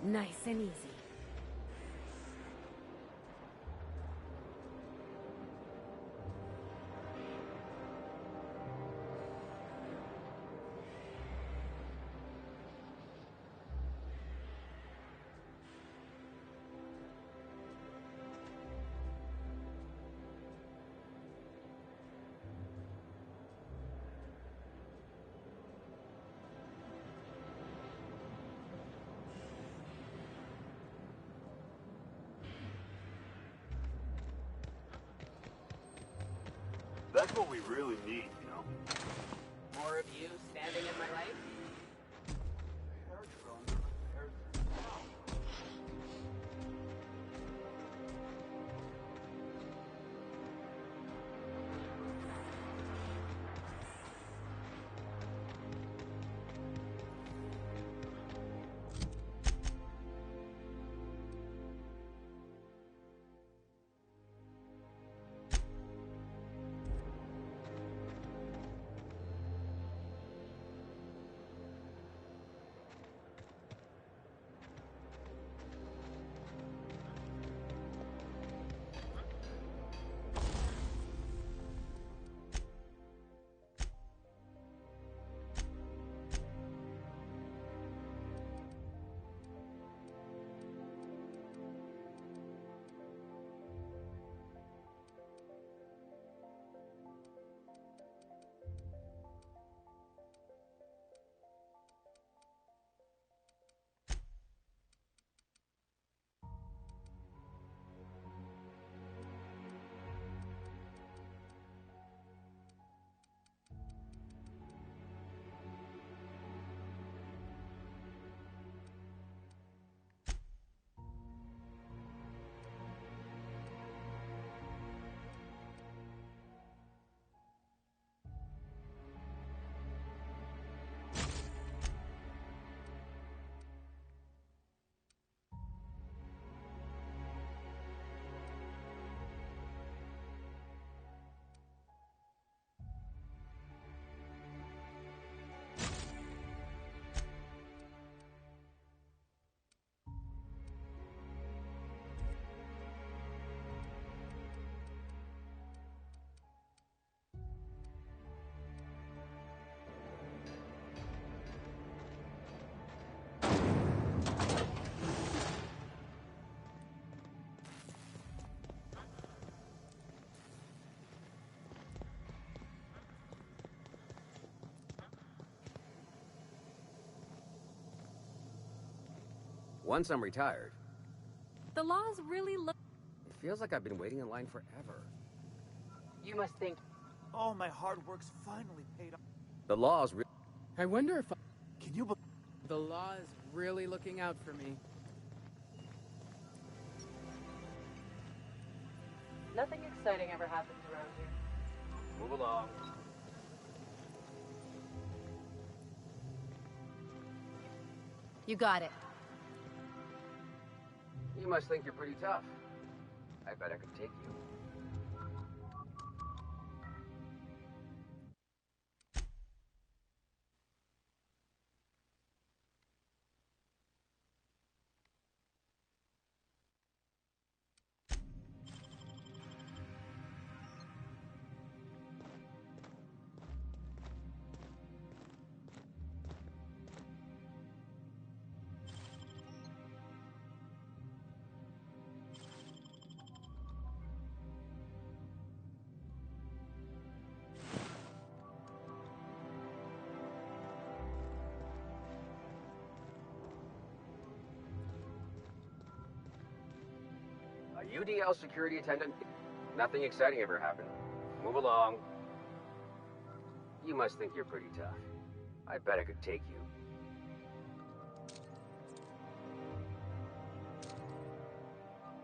Nice and easy. That's what we really need, you know? More of you standing in my light? Once I'm retired, The laws really look... it feels like I've been waiting in line forever. You must think. Oh, my hard work's finally paid off. The law's I wonder if Can you believe? the law is really looking out for me. Nothing exciting ever happens around here. Move along. You got it. You must think you're pretty tough. I bet I could take you. UDL security attendant? Nothing exciting ever happened. Move along. You must think you're pretty tough. I bet I could take you.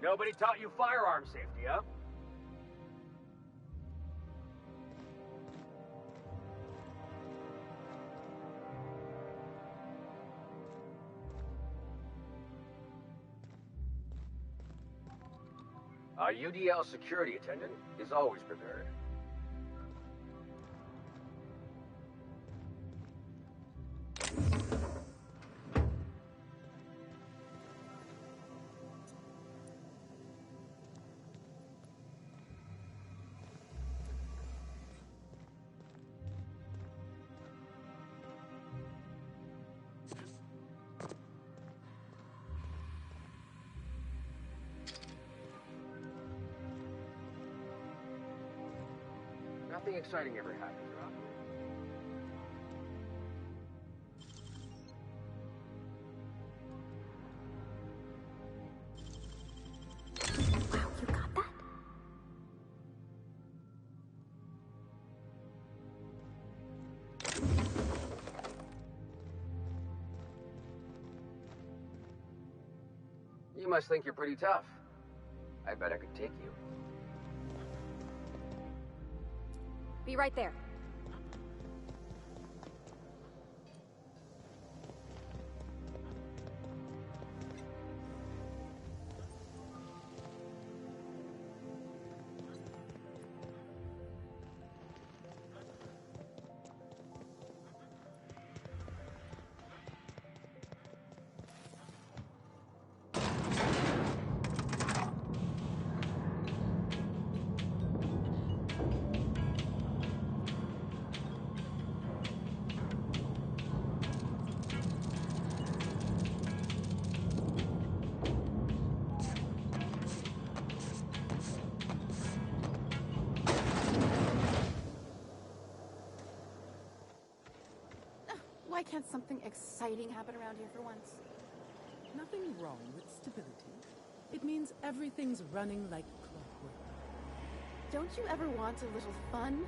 Nobody taught you firearm safety, huh? A UDL security attendant is always prepared. Nothing exciting ever happened, Rob. Wow, you got that? You must think you're pretty tough. I bet I could take you. Be right there. Why can't something exciting happen around here for once? Nothing wrong with stability. It means everything's running like clockwork. Don't you ever want a little fun?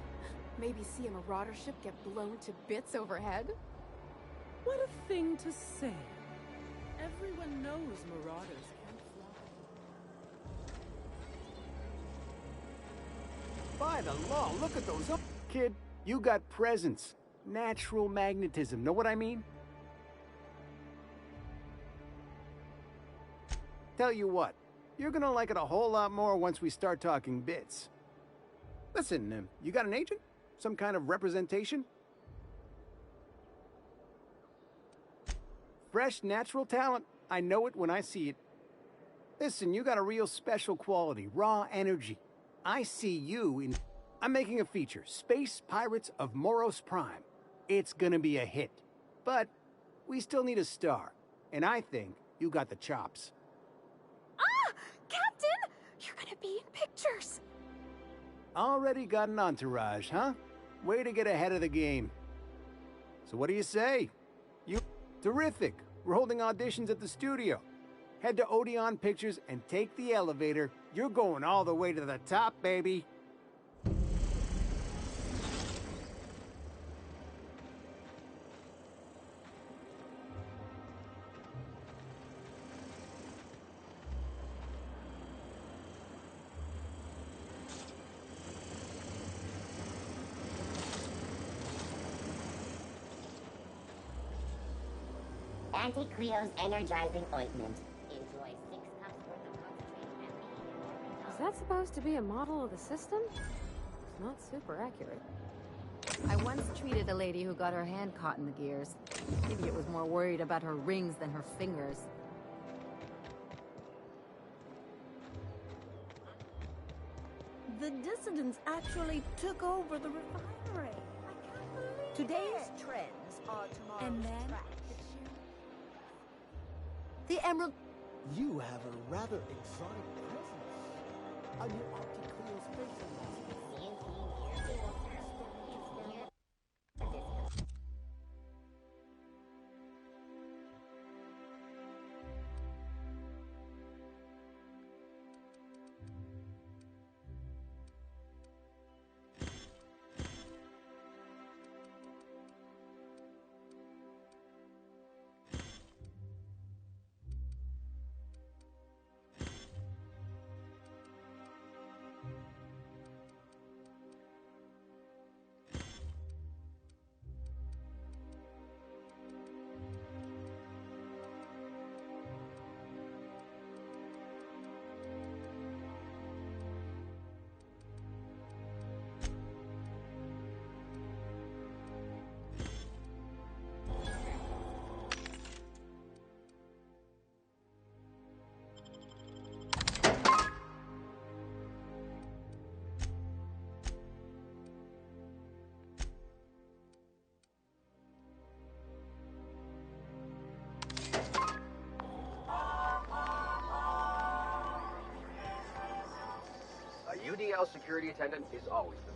Maybe see a marauder ship get blown to bits overhead? What a thing to say. Everyone knows marauders can't fly. By the law, look at those up. Kid, you got presence. Natural magnetism, know what I mean? Tell you what, you're gonna like it a whole lot more once we start talking bits. Listen, you got an agent? Some kind of representation? Fresh, natural talent. I know it when I see it. Listen, you got a real special quality, raw energy. I see you in... I'm making a feature, Space Pirates of Moros Prime. It's gonna be a hit. But we still need a star. And I think you got the chops. Ah! Captain! You're gonna be in pictures! Already got an entourage, huh? Way to get ahead of the game. So what do you say? You... Terrific. We're holding auditions at the studio. Head to Odeon Pictures and take the elevator. You're going all the way to the top, baby. Anti-Creo's energizing ointment. Enjoy 6 cups worth of concentrated caffeine. Is that supposed to be a model of the system? It's not super accurate. I once treated a lady who got her hand caught in the gears. Maybe it was more worried about her rings than her fingers. The dissidents actually took over the refinery. I can't believe Today's trends are tomorrow's And then? tracks. The Emerald... You have a rather exotic presence on your Opti-Cleo's UDL security attendant is always prepared.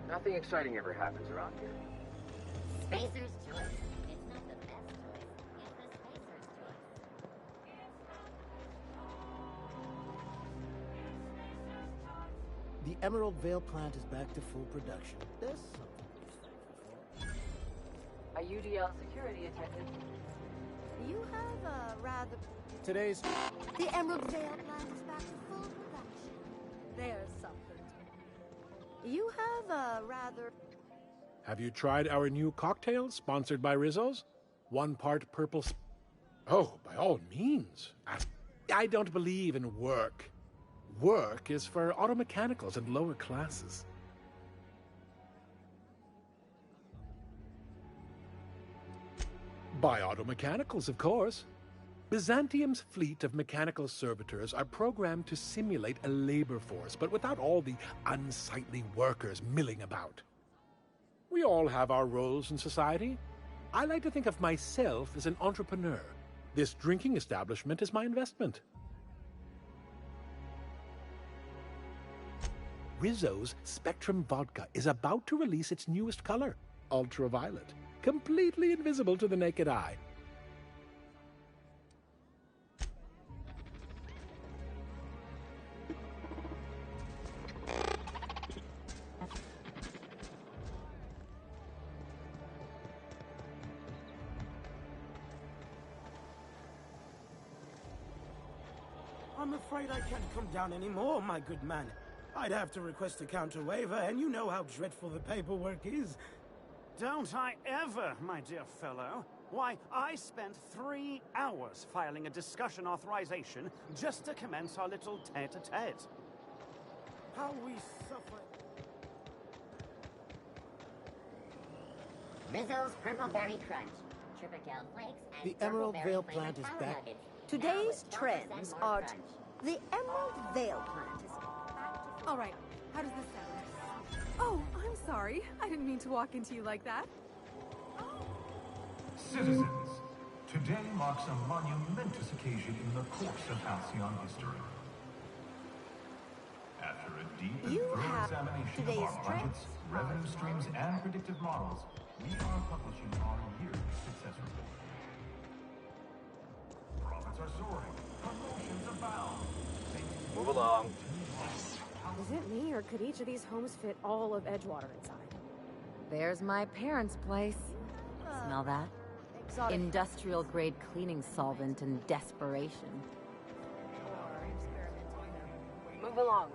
Nothing exciting ever happens around here. Spacer's choice. It's not the best choice. It's the Spacer's choice. The Emerald Vale plant is back to full production. There's something to be thankful for. A UDL security attendant. You have a rather... Today's... The Emerald Vale plant is back to full production. There's something. You have a rather... Have you tried our new cocktail sponsored by Rizzo's? 1 part purple... Oh, by all means. I don't believe in work. Work is for auto mechanicals and lower classes. By auto mechanicals, of course. Byzantium's fleet of mechanical servitors are programmed to simulate a labor force, but without all the unsightly workers milling about. We all have our roles in society. I like to think of myself as an entrepreneur. This drinking establishment is my investment. Rizzo's Spectrum Vodka is about to release its newest color, ultraviolet, completely invisible to the naked eye. I'm afraid I can't come down anymore, my good man. I'd have to request a counter waiver, and you know how dreadful the paperwork is. Don't I ever, my dear fellow? Why, I spent 3 hours filing a discussion authorization just to commence our little tete-a-tete. How we suffer. Rizzo's Purple Berry Crunch, Tripadel Flakes, and The Emerald Purple Berry Vale flavored plant is Power back. Nuggets. Today's Now with 12% trends more are... crunch. The Emerald Vale plant is... All right, how does this sound? Oh, I'm sorry. I didn't mean to walk into you like that. Citizens, today marks a monumentous occasion in the course of Halcyon history. After a deep and You thorough have examination of today's our budgets, revenue streams, and predictive models, we are publishing our yearly success report. Profits are soaring, promotions abound. Move along. Is it me, or could each of these homes fit all of Edgewater inside? There's my parents' place. Smell that? Exotic. Industrial-grade cleaning solvent and desperation. Move along.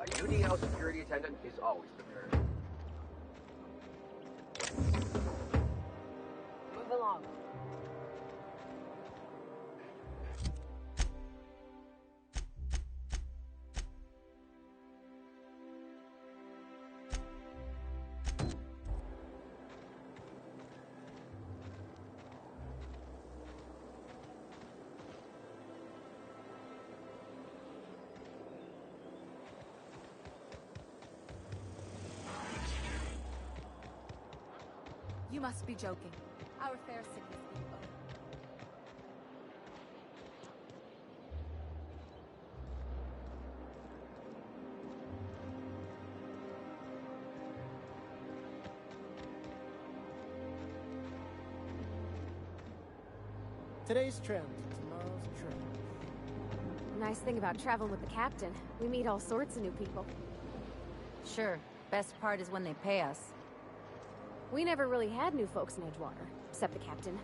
A UDL security attendant is always prepared. Move along. You must be joking. Our fair cities being both. Today's trend, tomorrow's trend. Nice thing about traveling with the captain, we meet all sorts of new people. Sure, best part is when they pay us. We never really had new folks in Edgewater, except the captain.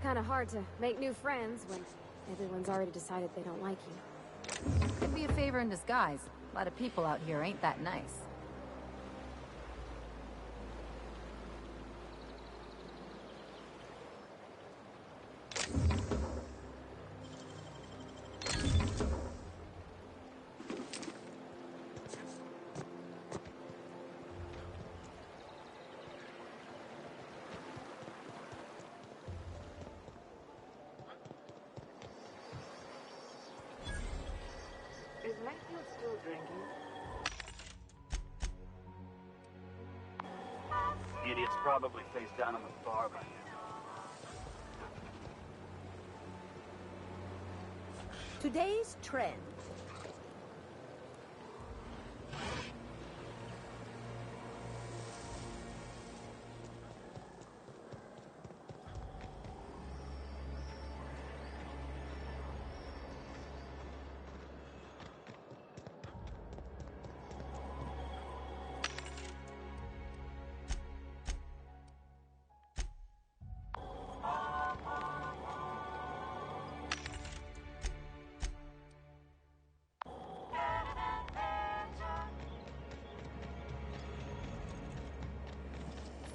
Kinda hard to make new friends when everyone's already decided they don't like you. Could be a favor in disguise. A lot of people out here ain't that nice. Is Mayfield still drinking? Idiot's probably face down on the bar by now. Today's trend.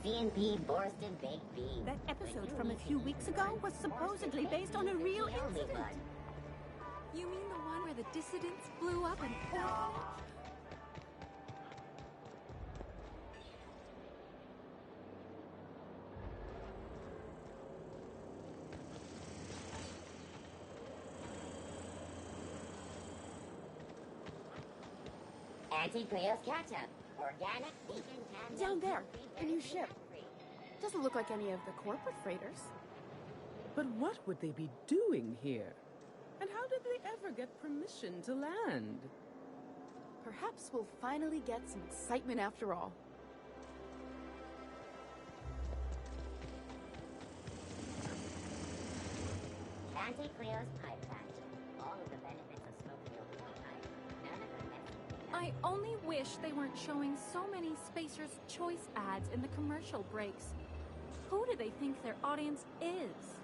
CNP Borsted Baked Beans. That episode from a few weeks ago was supposedly based on a real incident. You mean the one where the dissidents blew up an orphanage? Anti-Creos ketchup. Organic, vegan, tandem. Down there, the new ship. Doesn't look like any of the corporate freighters. But what would they be doing here? And how did they ever get permission to land? Perhaps we'll finally get some excitement after all. Anti-Creos pipe factory. All of the benefits of smoking a real pipe. None of the messy. I only wish they weren't showing so many Spacer's Choice ads in the commercial breaks. Who do they think their audience is?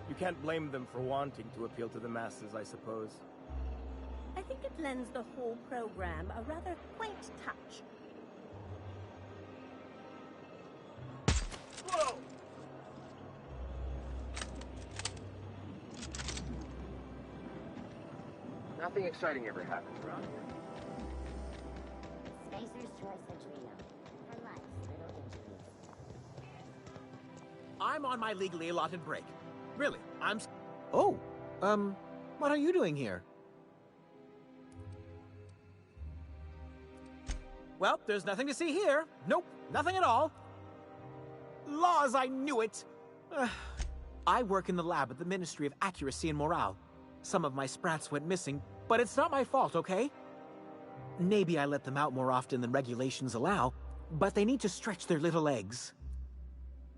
You can't blame them for wanting to appeal to the masses, I suppose. I think it lends the whole program a rather quaint touch. Whoa! Nothing exciting ever happens around here. Spacer's Choice Adrenal. For life's little injuries. I'm on my legally allotted break. Really, Oh, what are you doing here? Well, there's nothing to see here. Nope, nothing at all. Laws, I knew it! I work in the lab at the Ministry of Accuracy and Morale. Some of my sprats went missing, but it's not my fault, okay? Maybe I let them out more often than regulations allow, but they need to stretch their little legs.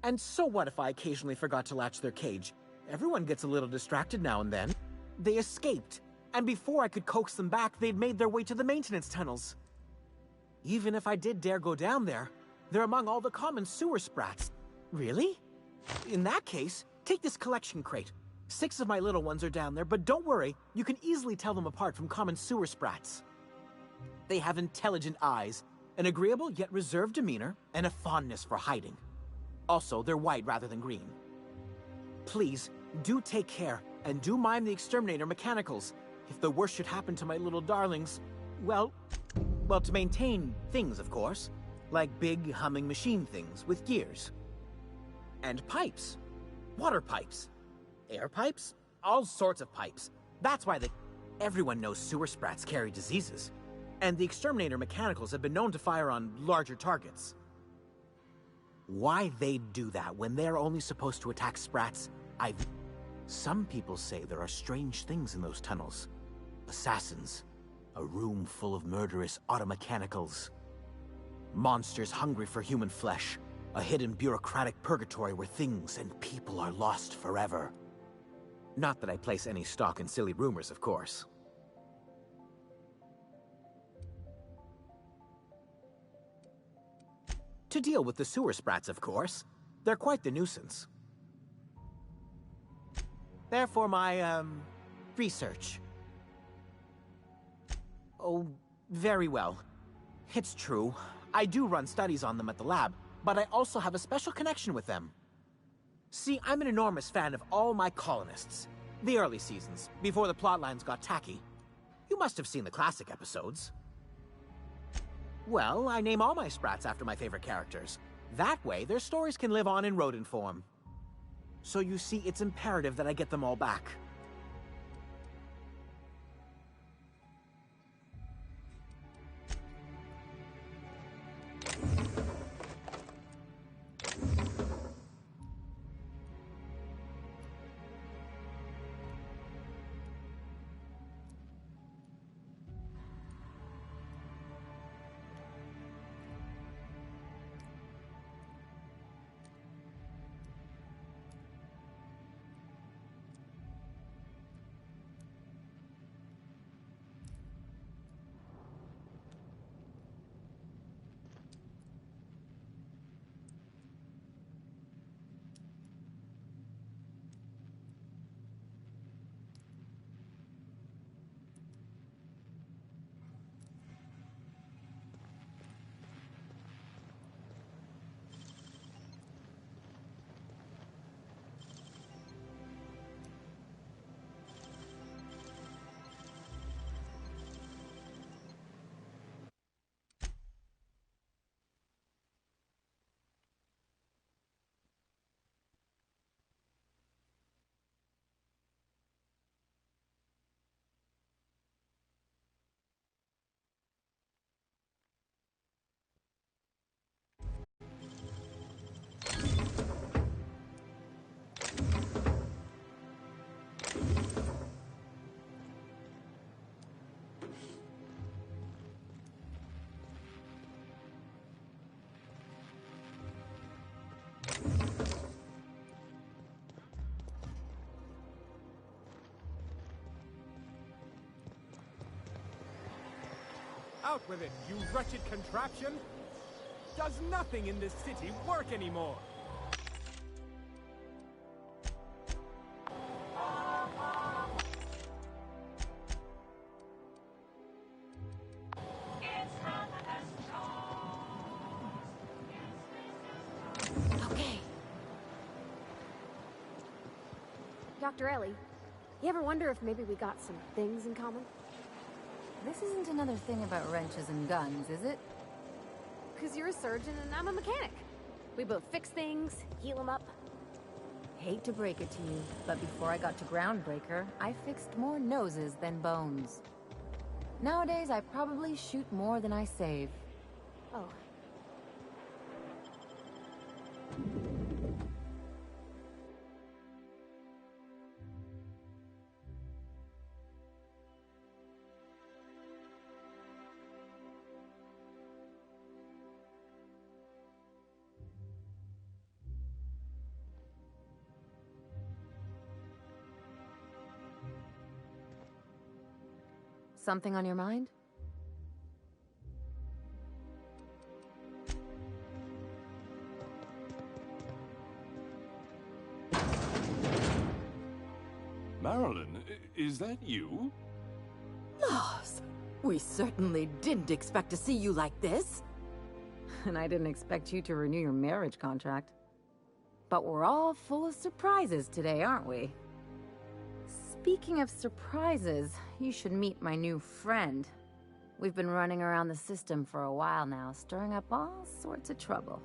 And so what if I occasionally forgot to latch their cage? Everyone gets a little distracted now and then. They escaped, and before I could coax them back, they'd made their way to the maintenance tunnels. Even if I did dare go down there, they're among all the common sewer sprats. Really? In that case, take this collection crate. 6 of my little ones are down there, but don't worry, you can easily tell them apart from common sewer sprats. They have intelligent eyes, an agreeable yet reserved demeanor, and a fondness for hiding. Also, they're white rather than green. Please, do take care, and do mind the exterminator mechanicals. If the worst should happen to my little darlings, well, to maintain things, of course. Like big, humming machine things with gears. And pipes. Water pipes. Air pipes? All sorts of pipes. That's why everyone knows sewer sprats carry diseases. And the exterminator mechanicals have been known to fire on larger targets. Why they'd do that when they're only supposed to attack sprats, Some people say there are strange things in those tunnels. Assassins. A room full of murderous automechanicals. Monsters hungry for human flesh. A hidden bureaucratic purgatory where things and people are lost forever. Not that I place any stock in silly rumors, of course. To deal with the sewer sprats, of course. They're quite the nuisance. Therefore, my, research. Oh, very well. It's true. I do run studies on them at the lab, but I also have a special connection with them. See, I'm an enormous fan of all my colonists. The early seasons, before the plotlines got tacky. You must have seen the classic episodes. Well, I name all my sprats after my favorite characters. That way, their stories can live on in rodent form. So you see, it's imperative that I get them all back. Out with it, you wretched contraption! Does nothing in this city work anymore? Okay. Dr. Ellie, you ever wonder if maybe we got some things in common? This isn't another thing about wrenches and guns, is it? Because you're a surgeon and I'm a mechanic. We both fix things, heal them up. Hate to break it to you, but before I got to Groundbreaker, I fixed more noses than bones. Nowadays, I probably shoot more than I save. Oh. Something on your mind? Marilyn, is that you? Laws, we certainly didn't expect to see you like this. And I didn't expect you to renew your marriage contract. But we're all full of surprises today, aren't we? Speaking of surprises, you should meet my new friend. We've been running around the system for a while now, stirring up all sorts of trouble.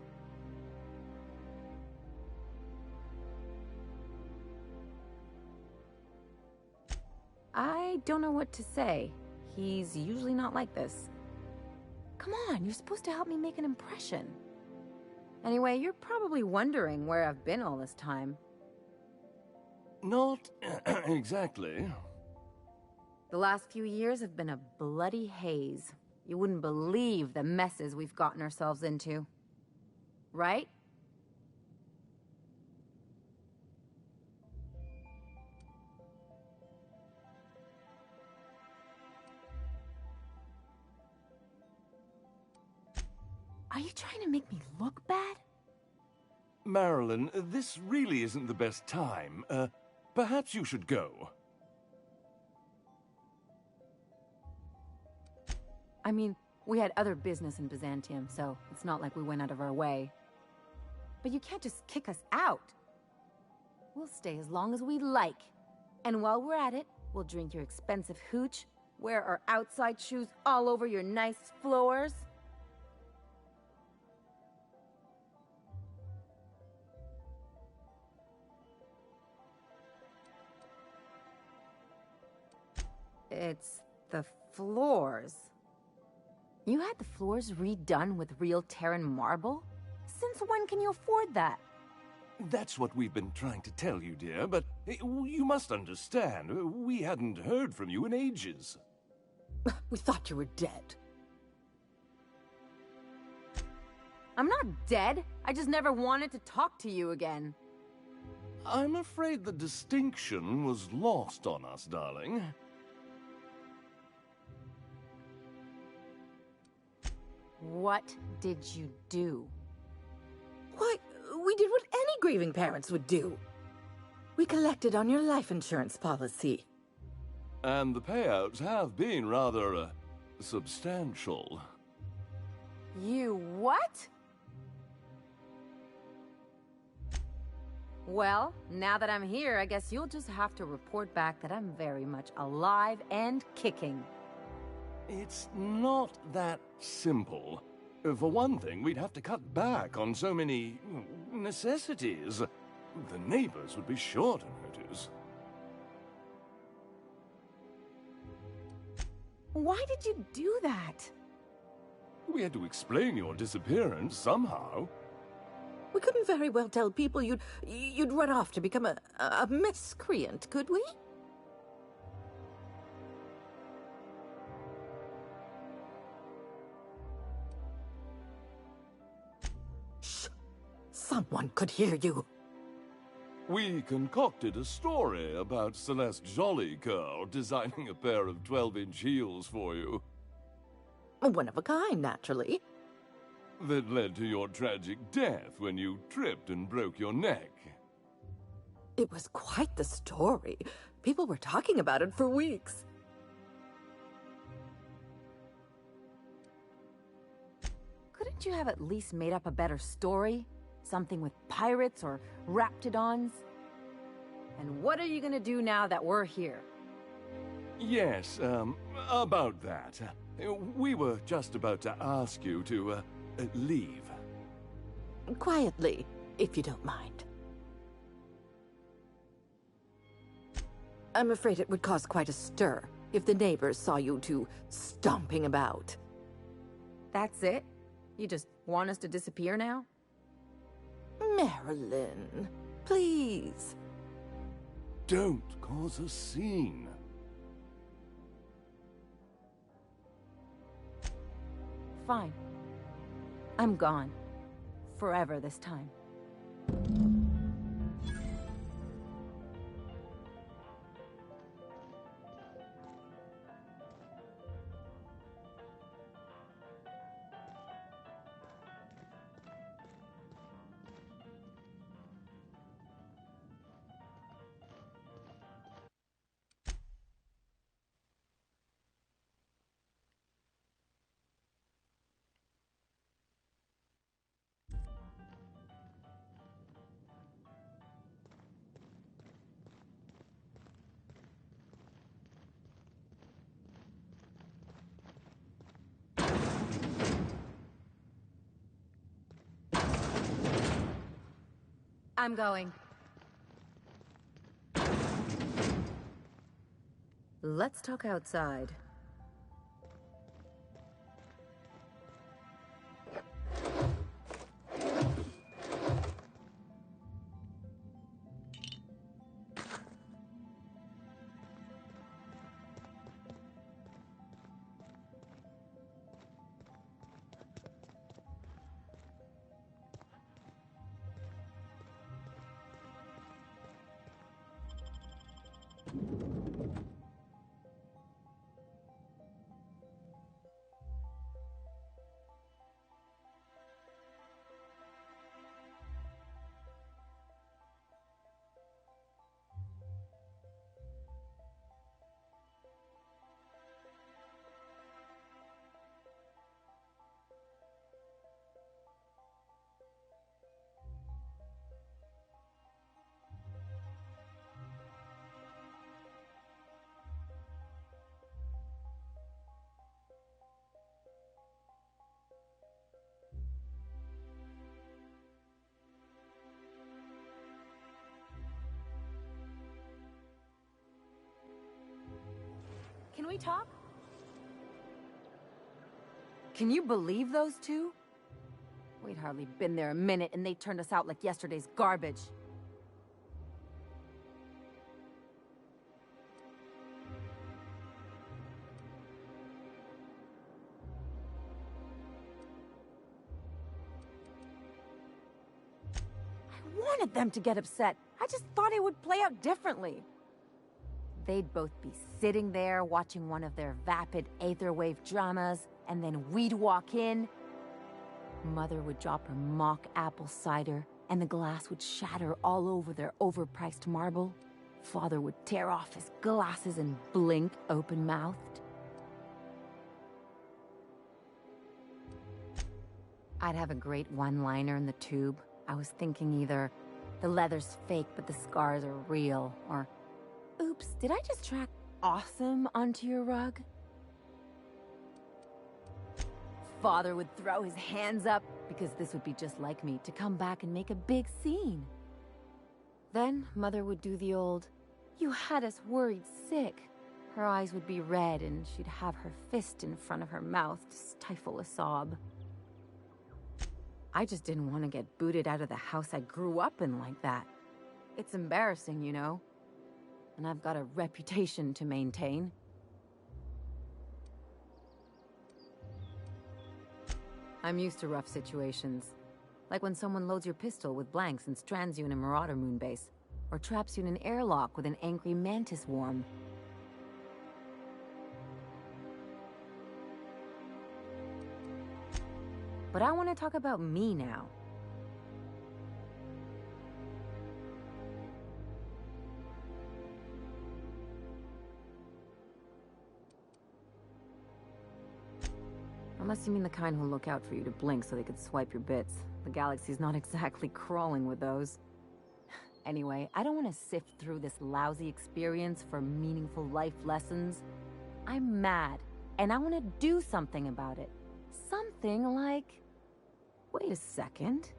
I don't know what to say. He's usually not like this. Come on, you're supposed to help me make an impression. Anyway, you're probably wondering where I've been all this time. Not exactly. The last few years have been a bloody haze. You wouldn't believe the messes we've gotten ourselves into. Right? Are you trying to make me look bad? Marilyn, this really isn't the best time. Perhaps you should go. I mean, we had other business in Byzantium, so it's not like we went out of our way. But you can't just kick us out. We'll stay as long as we like. And while we're at it, we'll drink your expensive hooch, wear our outside shoes all over your nice floors. It's the floors. You had the floors redone with real Terran marble? Since when can you afford that? That's what we've been trying to tell you, dear, but you must understand, we hadn't heard from you in ages. We thought you were dead. I'm not dead. I just never wanted to talk to you again. I'm afraid the distinction was lost on us, darling. What did you do? Why, we did what any grieving parents would do. We collected on your life insurance policy. And the payouts have been rather, substantial. You what? Well, now that I'm here, I guess you'll just have to report back that I'm very much alive and kicking. It's not that simple. For one thing, we'd have to cut back on so many necessities. The neighbors would be sure to notice. Why did you do that? We had to explain your disappearance somehow. We couldn't very well tell people you'd run off to become a miscreant, could we? Shh! Someone could hear you. We concocted a story about Celeste Jollycurl designing a pair of 12-inch heels for you. One of a kind, naturally. That led to your tragic death when you tripped and broke your neck. It was quite the story. People were talking about it for weeks. Couldn't you have at least made up a better story? Something with pirates or raptidons? And what are you gonna do now that we're here? Yes, about that. We were just about to ask you to, leave. Quietly, if you don't mind. I'm afraid it would cause quite a stir if the neighbors saw you two stomping about. That's it? You just want us to disappear now? Marilyn, please. Don't cause a scene. Fine. I'm gone. Forever this time. I'm going. Let's talk outside. Can we talk? Can you believe those two? We'd hardly been there a minute and they turned us out like yesterday's garbage. I wanted them to get upset. I just thought it would play out differently. They'd both be sitting there watching one of their vapid aetherwave dramas, and then we'd walk in. Mother would drop her mock apple cider, and the glass would shatter all over their overpriced marble. Father would tear off his glasses and blink open-mouthed. I'd have a great one-liner in the tube. I was thinking either, the leather's fake but the scars are real, or, oops, did I just track awesome onto your rug? Father would throw his hands up, because this would be just like me, to come back and make a big scene. Then Mother would do the old, "You had us worried sick." Her eyes would be red and she'd have her fist in front of her mouth to stifle a sob. I just didn't want to get booted out of the house I grew up in like that. It's embarrassing, you know. And I've got a reputation to maintain. I'm used to rough situations. Like when someone loads your pistol with blanks and strands you in a Marauder moonbase, or traps you in an airlock with an angry mantis worm. But I want to talk about me now. Unless you mean the kind who'll look out for you to blink so they could swipe your bits. The galaxy's not exactly crawling with those. Anyway, I don't want to sift through this lousy experience for meaningful life lessons. I'm mad, and I want to do something about it. Something like... Wait a second.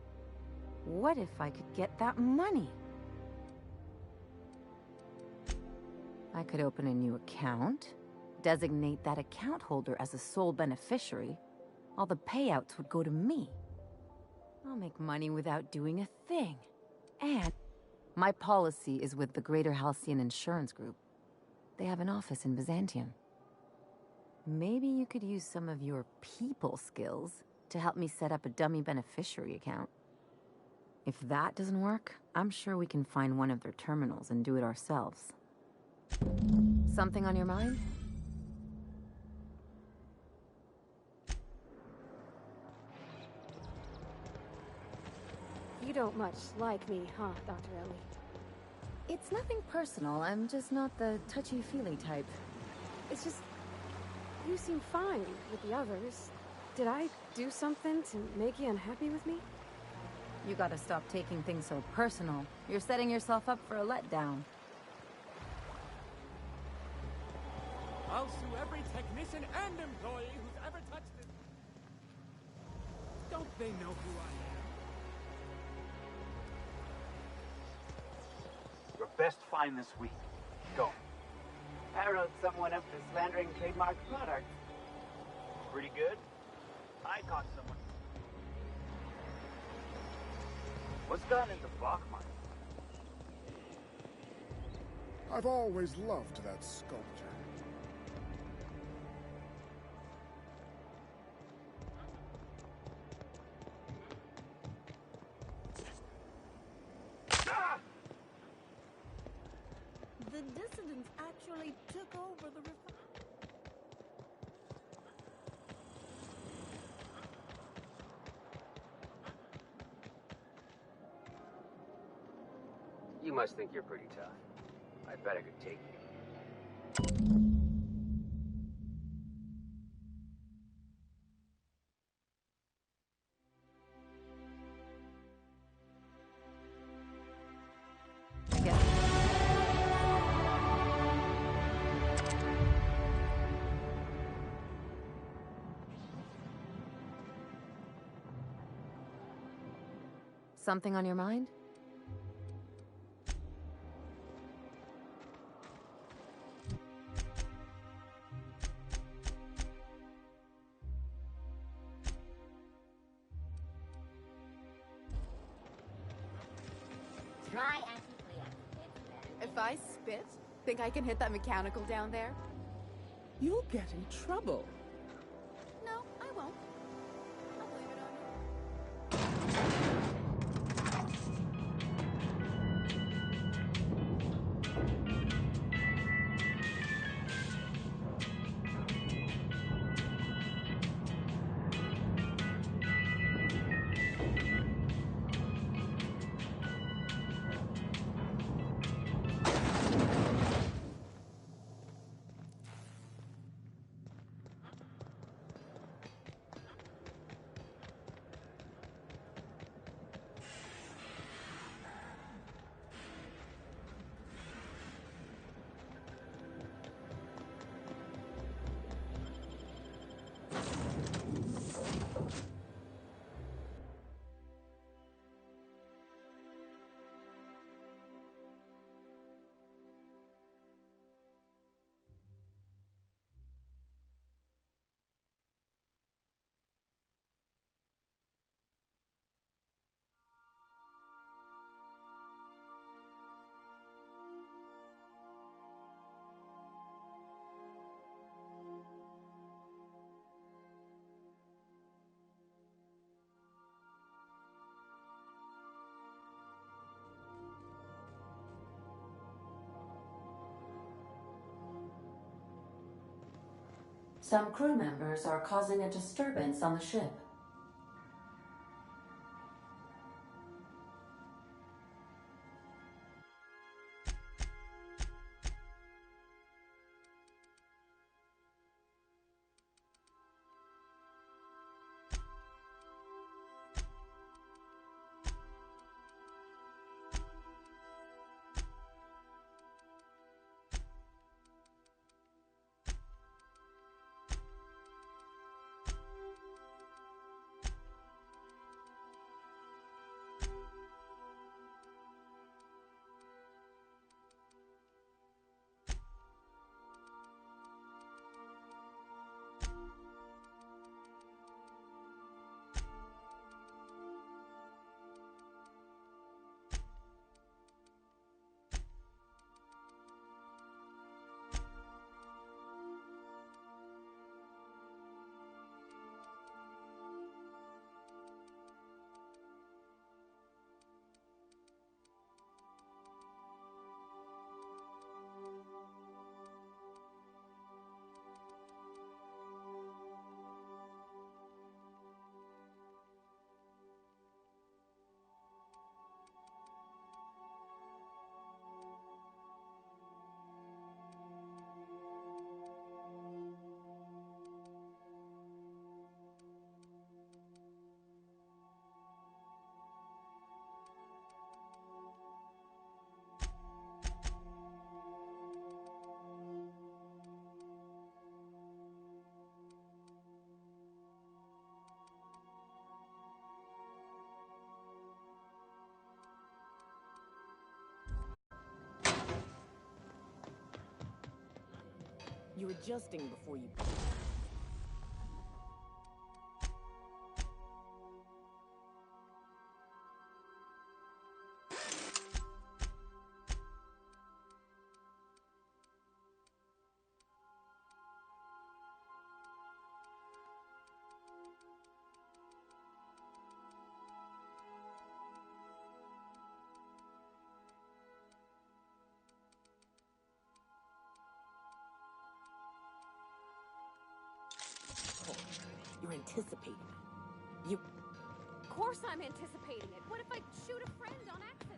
What if I could get that money? I could open a new account, designate that account holder as a sole beneficiary. All the payouts would go to me. I'll make money without doing a thing. And my policy is with the Greater Halcyon Insurance Group. They have an office in Byzantium. Maybe you could use some of your people skills to help me set up a dummy beneficiary account. If that doesn't work, I'm sure we can find one of their terminals and do it ourselves. Something on your mind? You don't much like me, huh, Dr. Ellie? It's nothing personal. I'm just not the touchy-feely type. It's just... you seem fine with the others. Did I do something to make you unhappy with me? You gotta stop taking things so personal. You're setting yourself up for a letdown. I'll sue every technician and employee who's ever touched it. Don't they know who I am? Your best find this week. Go. I wrote someone up for slandering trademarked products. Pretty good? I caught someone. What's gone into Bachman? I've always loved that sculpture. The dissidents actually took over the refinery. You must think you're pretty tough. I bet I could take you. Something on your mind? Try anti-fleas. If I spit, think I can hit that mechanical down there? You'll get in trouble. No, I won't. I'll blame it on you. Some crew members are causing a disturbance on the ship. You're adjusting before you... You're anticipating it. Of course I'm anticipating it. What if I shoot a friend on accident?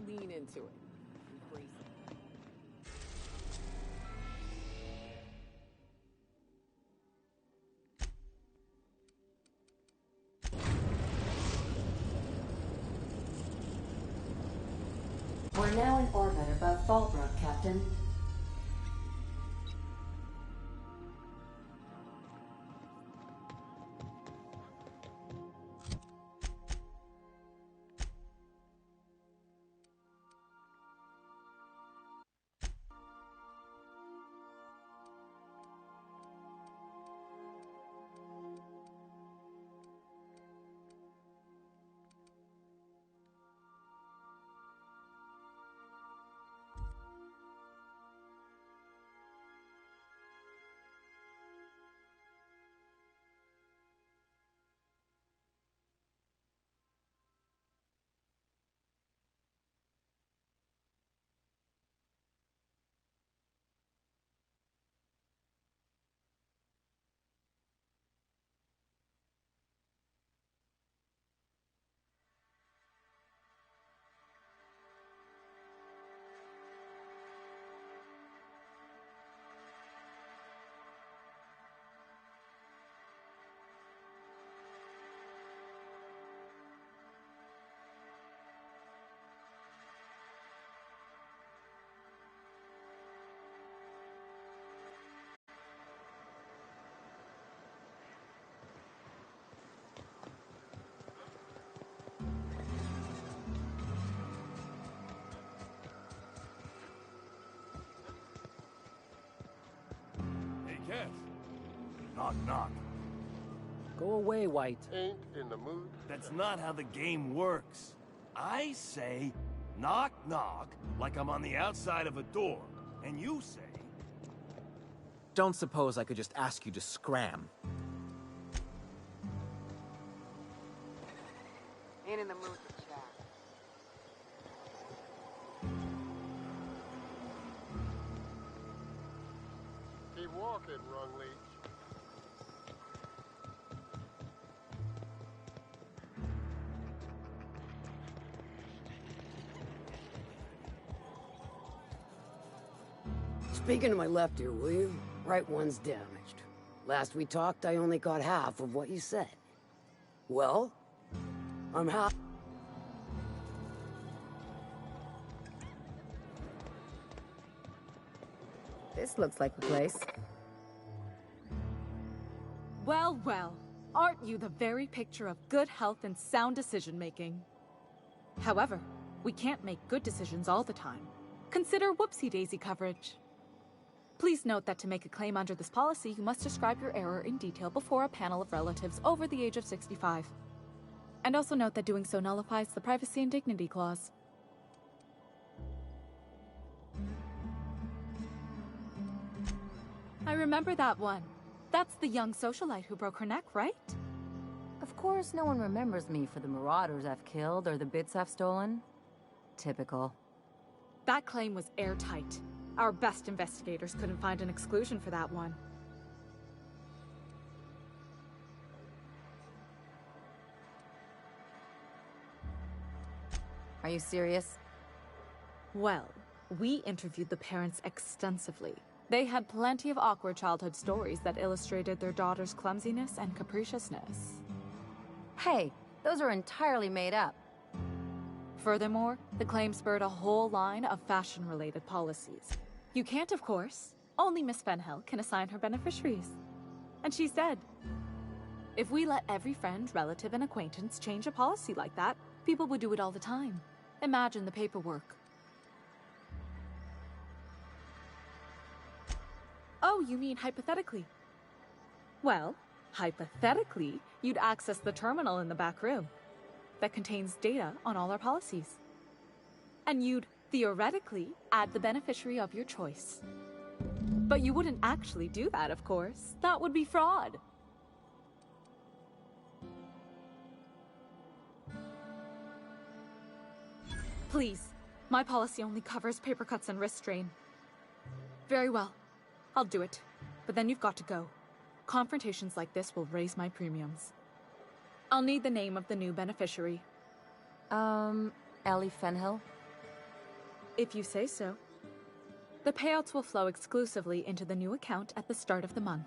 Lean into it. Embrace it. We're now in orbit above Fallbrook, Captain. Knock, knock. Go away, White. Ain't in the mood. That's not how the game works. I say, knock, knock, like I'm on the outside of a door. And you say... Don't suppose I could just ask you to scram. Ain't in the mood to chat. Keep walking, Rung Leech. Speaking to my left ear, will you? Right one's damaged. Last we talked, I only got half of what you said. Well, I'm half... This looks like the place. Well, well. Aren't you the very picture of good health and sound decision-making? However, we can't make good decisions all the time. Consider whoopsie-daisy coverage. Please note that to make a claim under this policy, you must describe your error in detail before a panel of relatives over the age of 65. And also note that doing so nullifies the Privacy and Dignity Clause. I remember that one. That's the young socialite who broke her neck, right? Of course, no one remembers me for the marauders I've killed or the bits I've stolen. Typical. That claim was airtight. Our best investigators couldn't find an exclusion for that one. Are you serious? Well, we interviewed the parents extensively. They had plenty of awkward childhood stories that illustrated their daughter's clumsiness and capriciousness. Hey, those are entirely made up. Furthermore, the claim spurred a whole line of fashion-related policies. You can't, of course. Only Miss Fenhill can assign her beneficiaries. And she said, if we let every friend, relative, and acquaintance change a policy like that, people would do it all the time. Imagine the paperwork. Oh, you mean hypothetically? Well, hypothetically, you'd access the terminal in the back room that contains data on all our policies. And you'd theoretically add the beneficiary of your choice. But you wouldn't actually do that, of course. That would be fraud. Please, my policy only covers paper cuts and wrist strain. Very well, I'll do it. But then you've got to go. Confrontations like this will raise my premiums. I'll need the name of the new beneficiary. Ellie Fenhill? If you say so. The payouts will flow exclusively into the new account at the start of the month.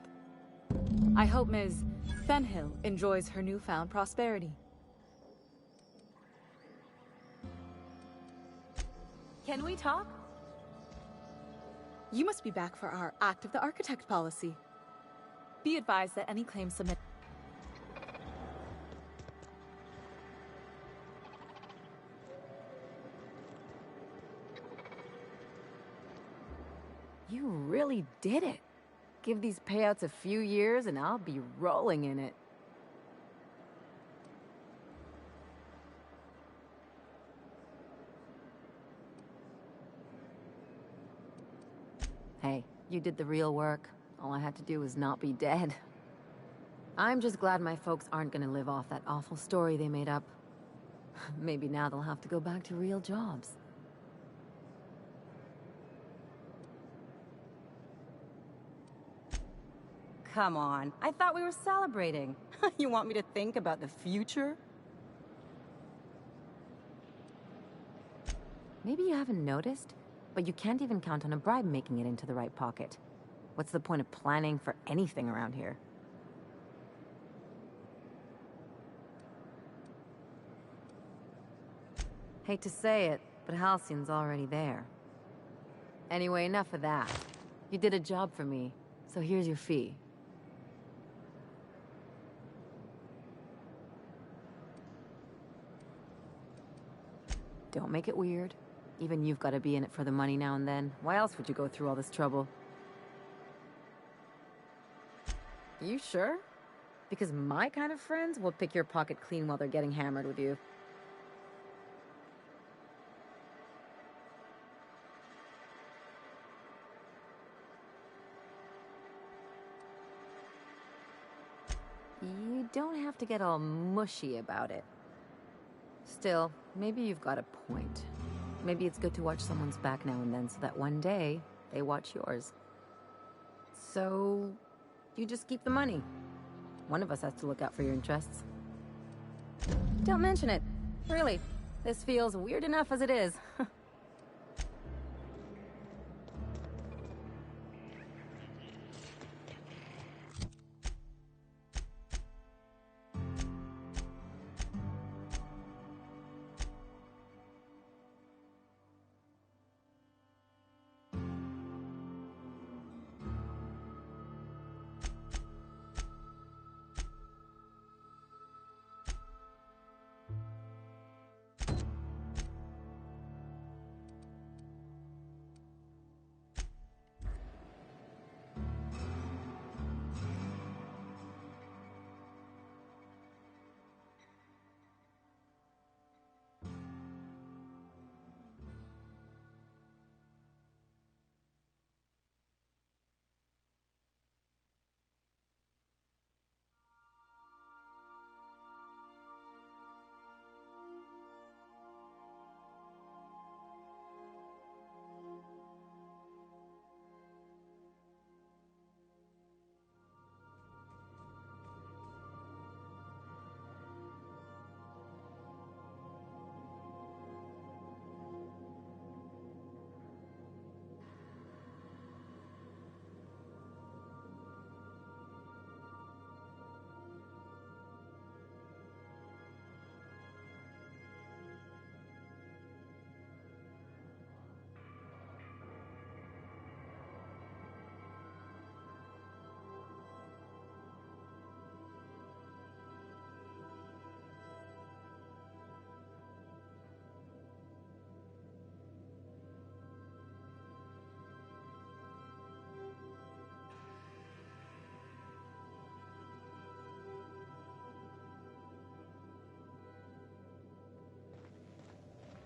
I hope Ms. Fenhill enjoys her newfound prosperity. Can we talk? You must be back for our Act of the Architect policy. Be advised that any claims submitted... You really did it. Give these payouts a few years and I'll be rolling in it. Hey, you did the real work. All I had to do was not be dead. I'm just glad my folks aren't gonna live off that awful story they made up. Maybe now they'll have to go back to real jobs. Come on, I thought we were celebrating. You want me to think about the future? Maybe you haven't noticed, but you can't even count on a bribe making it into the right pocket. What's the point of planning for anything around here? Hate to say it, but Halcyon's already there. Anyway, enough of that. You did a job for me, so here's your fee. Don't make it weird. Even you've got to be in it for the money now and then. Why else would you go through all this trouble? You sure? Because my kind of friends will pick your pocket clean while they're getting hammered with you. You don't have to get all mushy about it. Still, maybe you've got a point. Maybe it's good to watch someone's back now and then so that one day they watch yours. So, you just keep the money. One of us has to look out for your interests. Don't mention it. Really, this feels weird enough as it is.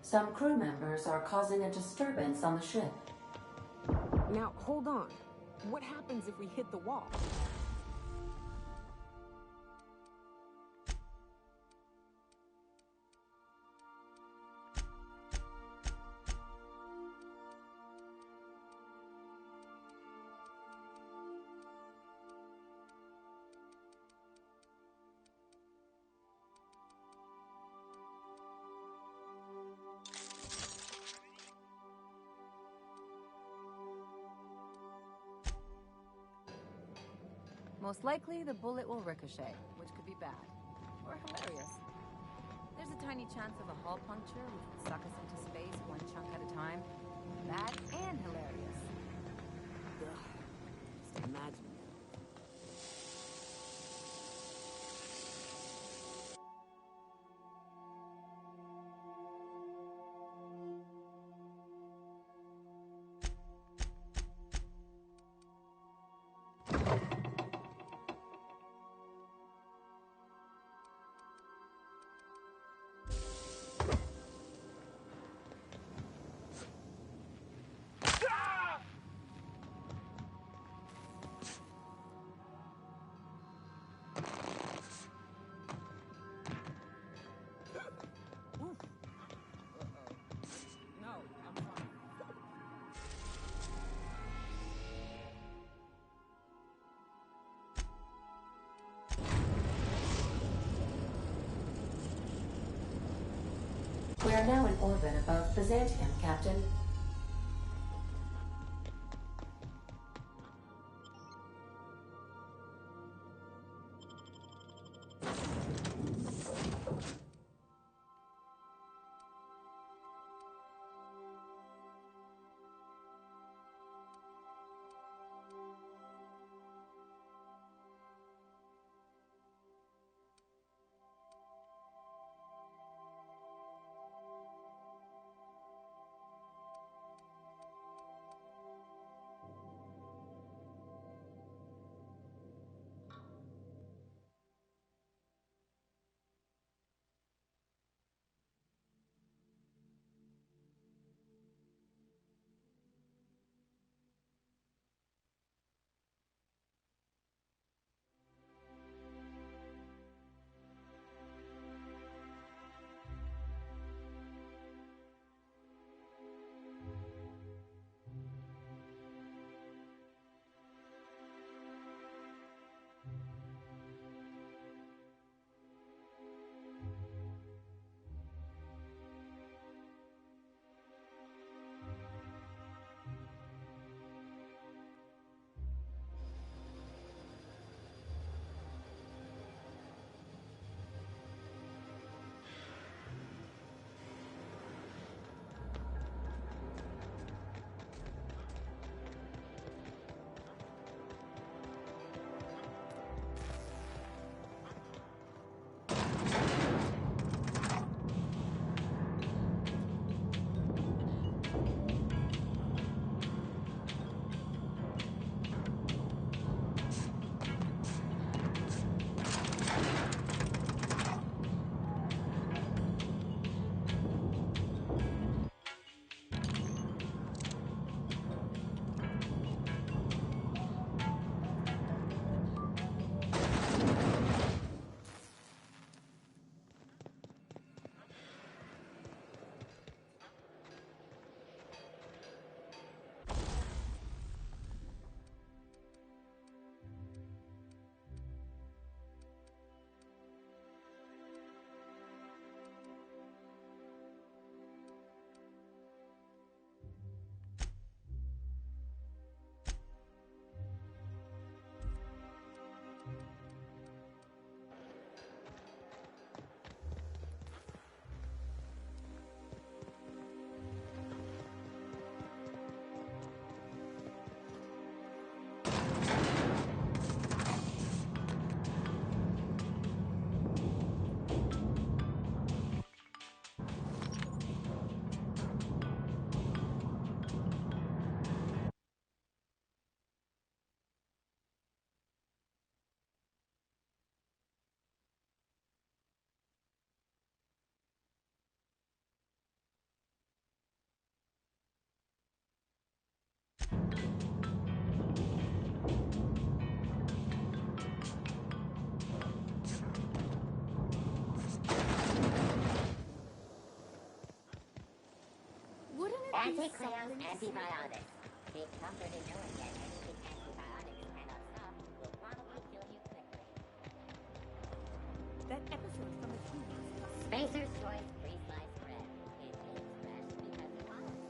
Some crew members are causing a disturbance on the ship. Now, hold on. What happens if we hit the wall? Most likely, the bullet will ricochet, which could be bad. Or hilarious. There's a tiny chance of a hull puncture, which would suck us into space one chunk at a time. Bad and hilarious. Ugh. Just imagine. We are now in orbit above Byzantium, Captain. Anti-Cleo's antibiotics. Take comfort in knowing that anything antibiotics cannot stop will probably kill you quickly. That episode from a few weeks ago. Spacer's Choice pre-sliced bread. It tastes fresh because it's honest.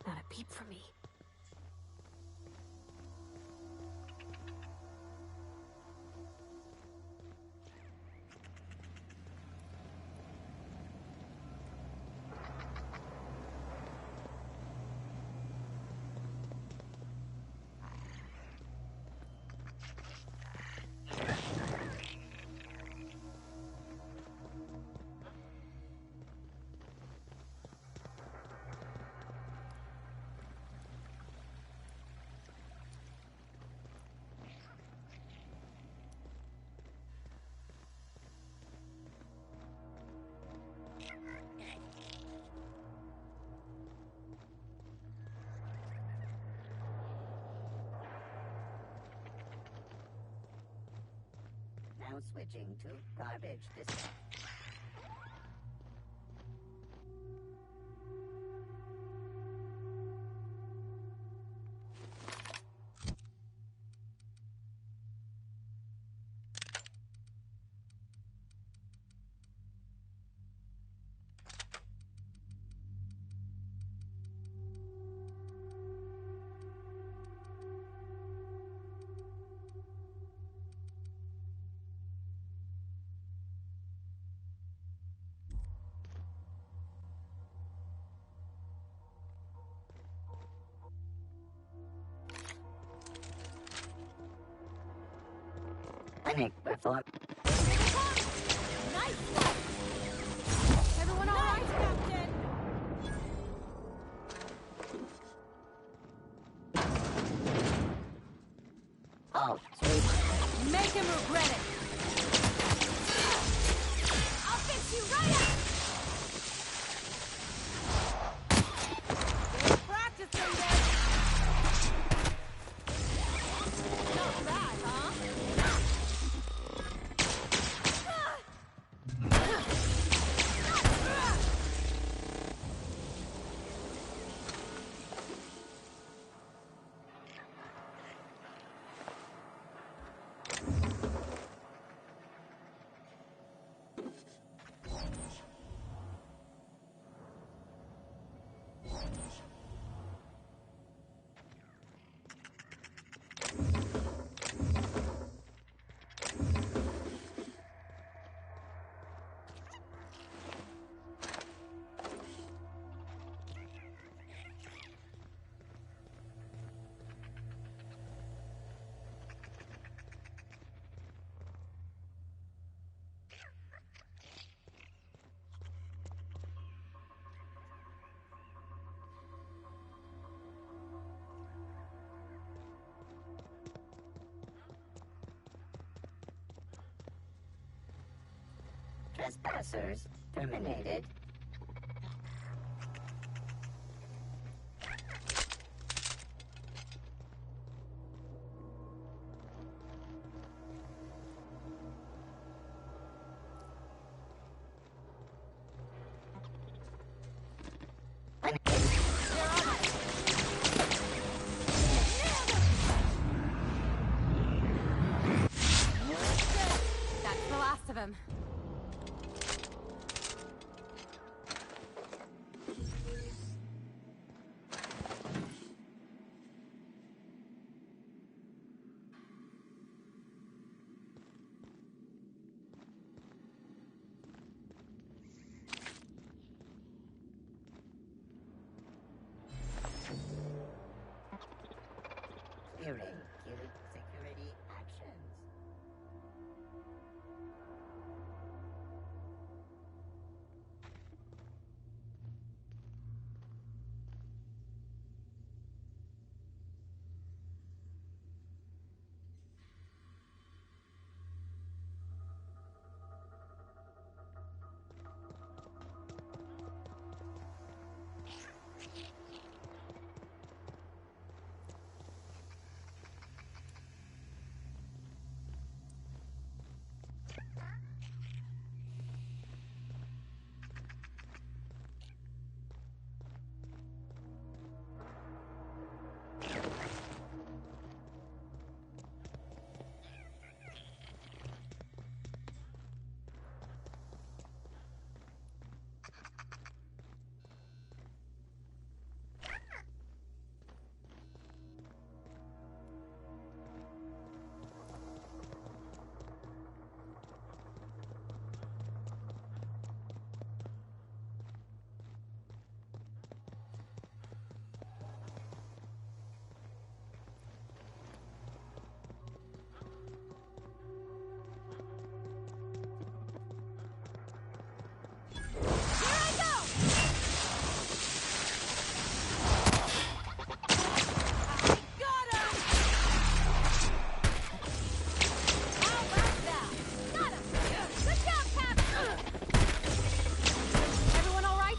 Not a peep from me. Now switching to garbage disposal. Clinic before. Nice one! Everyone all right, Captain? Oh, sweet. Make him regret it! I'll fix you right up! Good practice in there! Not bad, huh? Trespassers terminated. That's the last of him. Security actions. Everyone all right?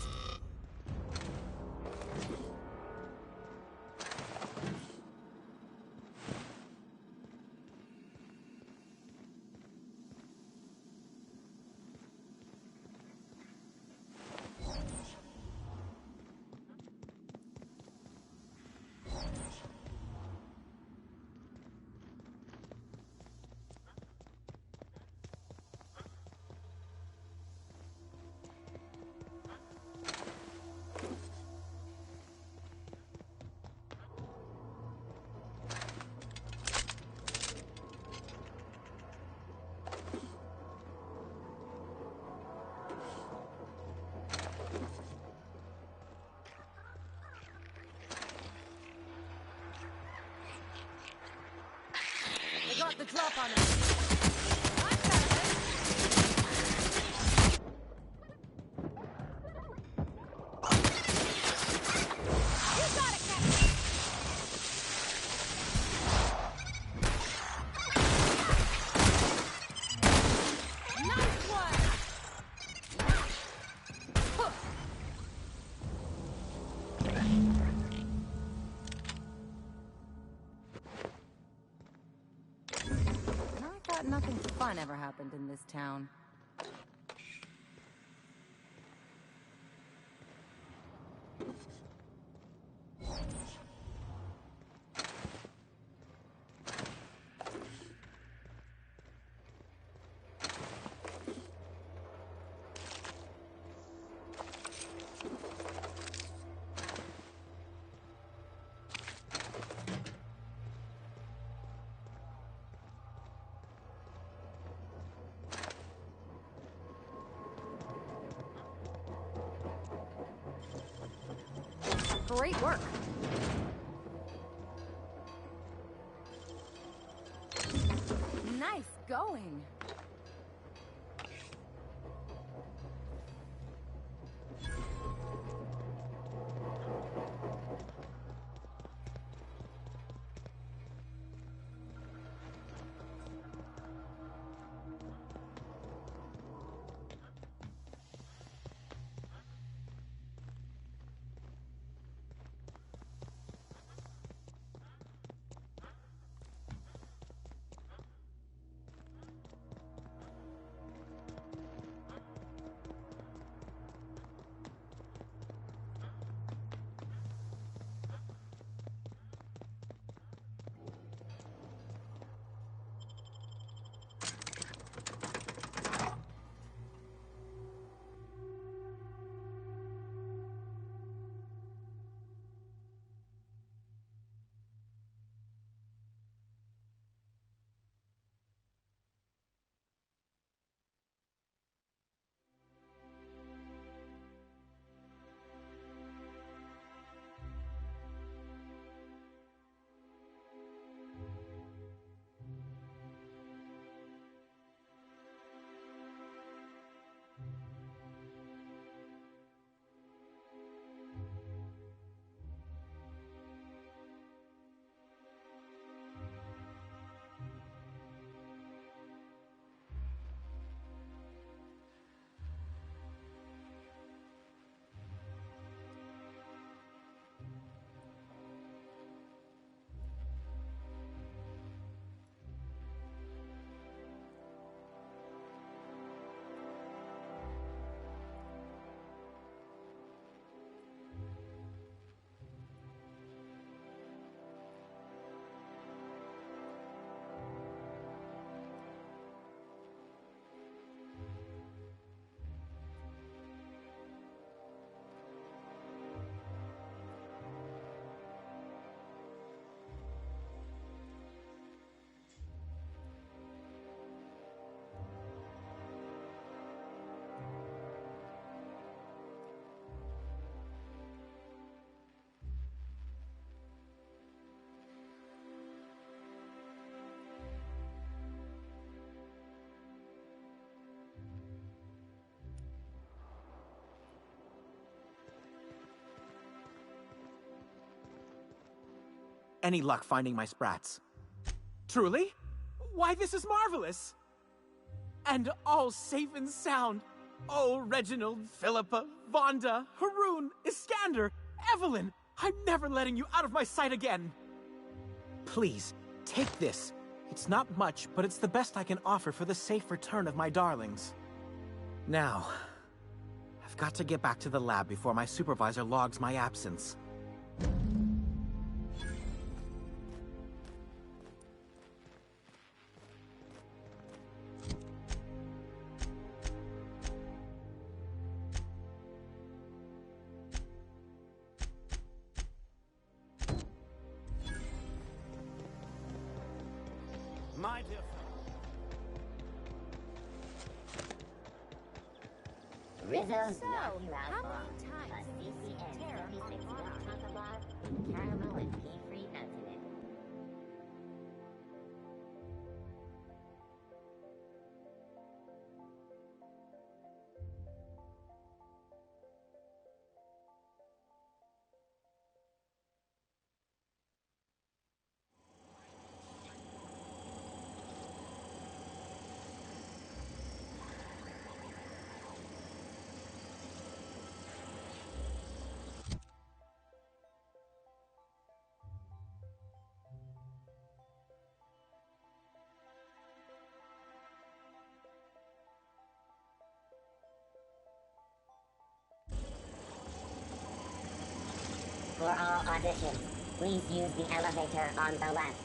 They got the drop on him. Nothing fun ever happened in this town. Great work. Nice going. any luck finding my sprats. Truly? Why, this is marvelous! And all safe and sound. Oh, Reginald, Philippa, Vonda, Haroon, Iskander, Evelyn, I'm never letting you out of my sight again. Please, take this. It's not much, but it's the best I can offer for the safe return of my darlings. Now, I've got to get back to the lab before my supervisor logs my absence. My dear Rizzo's So, knocked you out how long. many times A have you seen CCN terror 36 on will talk about caramel and pea-free nuts in it. For all auditions, please use the elevator on the left.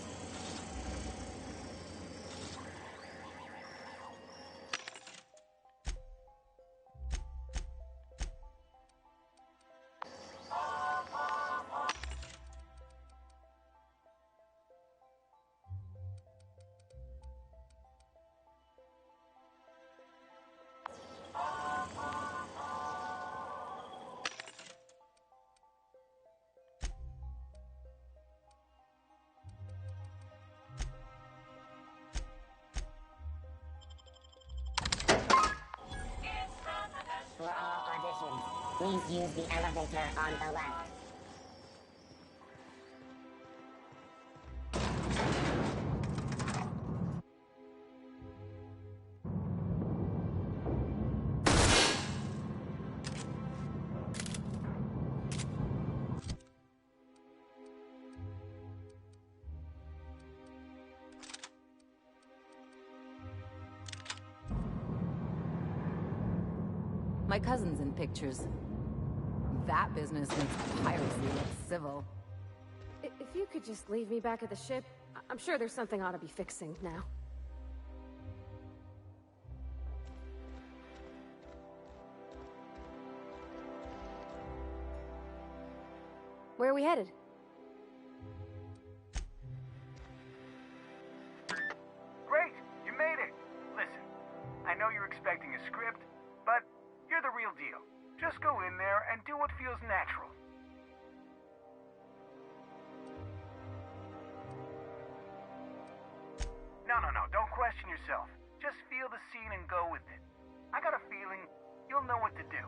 For all auditions, please use the elevator on the left. My cousin's in pictures. That business makes piracy look civil. If you could just leave me back at the ship, I'm sure there's something ought to be fixing now. Where are we headed? Great! You made it! Listen, I know you're expecting a script, but you're the real deal. Just go in there and do what feels natural. No, don't question yourself. Just feel the scene and go with it. I got a feeling you'll know what to do.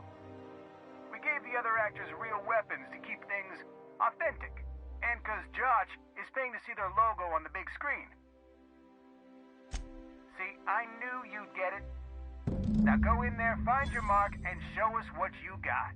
We gave the other actors real weapons to keep things authentic. And 'cause Josh is paying to see their logo on the big screen. See, I knew you'd get it. Now go in there, find your mark, and show us what you got.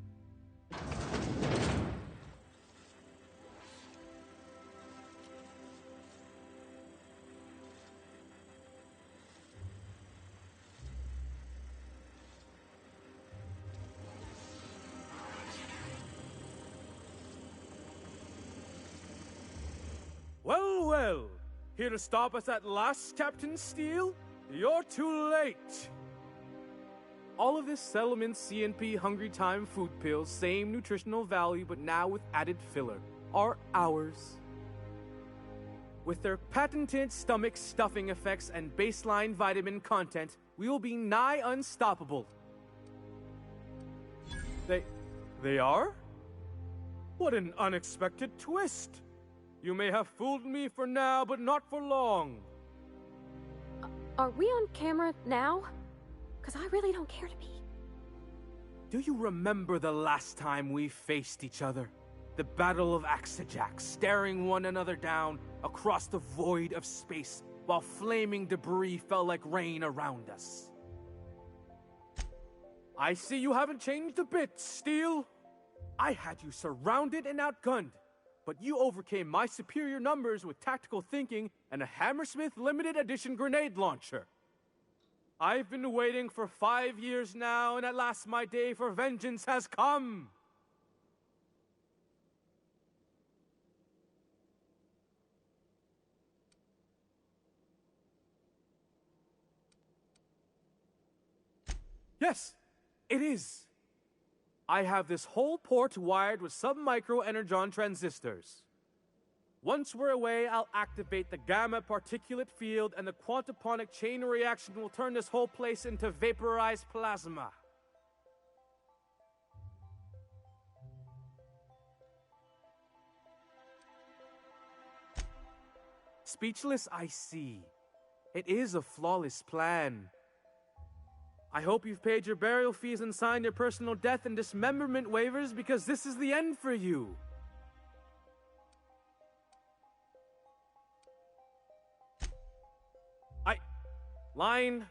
Well, well. Here to stop us at last, Captain Steele? You're too late. All of this Settlement CNP Hungry Time food pills, same nutritional value but now with added filler, are ours. With their patented stomach stuffing effects and baseline vitamin content, we will be nigh unstoppable. They are? What an unexpected twist! You may have fooled me for now, but not for long. Are we on camera now? Because I really don't care to be. Do you remember the last time we faced each other? The Battle of Axajak, staring one another down across the void of space while flaming debris fell like rain around us. I see you haven't changed a bit, Steel. I had you surrounded and outgunned, but you overcame my superior numbers with tactical thinking and a Hammersmith limited edition grenade launcher. I've been waiting for 5 years now, and at last my day for vengeance has come. Yes, it is. I have this whole port wired with sub-micro energon transistors. Once we're away, I'll activate the gamma particulate field and the quantaponic chain reaction will turn this whole place into vaporized plasma. Speechless, I see. It is a flawless plan. I hope you've paid your burial fees and signed your personal death and dismemberment waivers because this is the end for you. Line.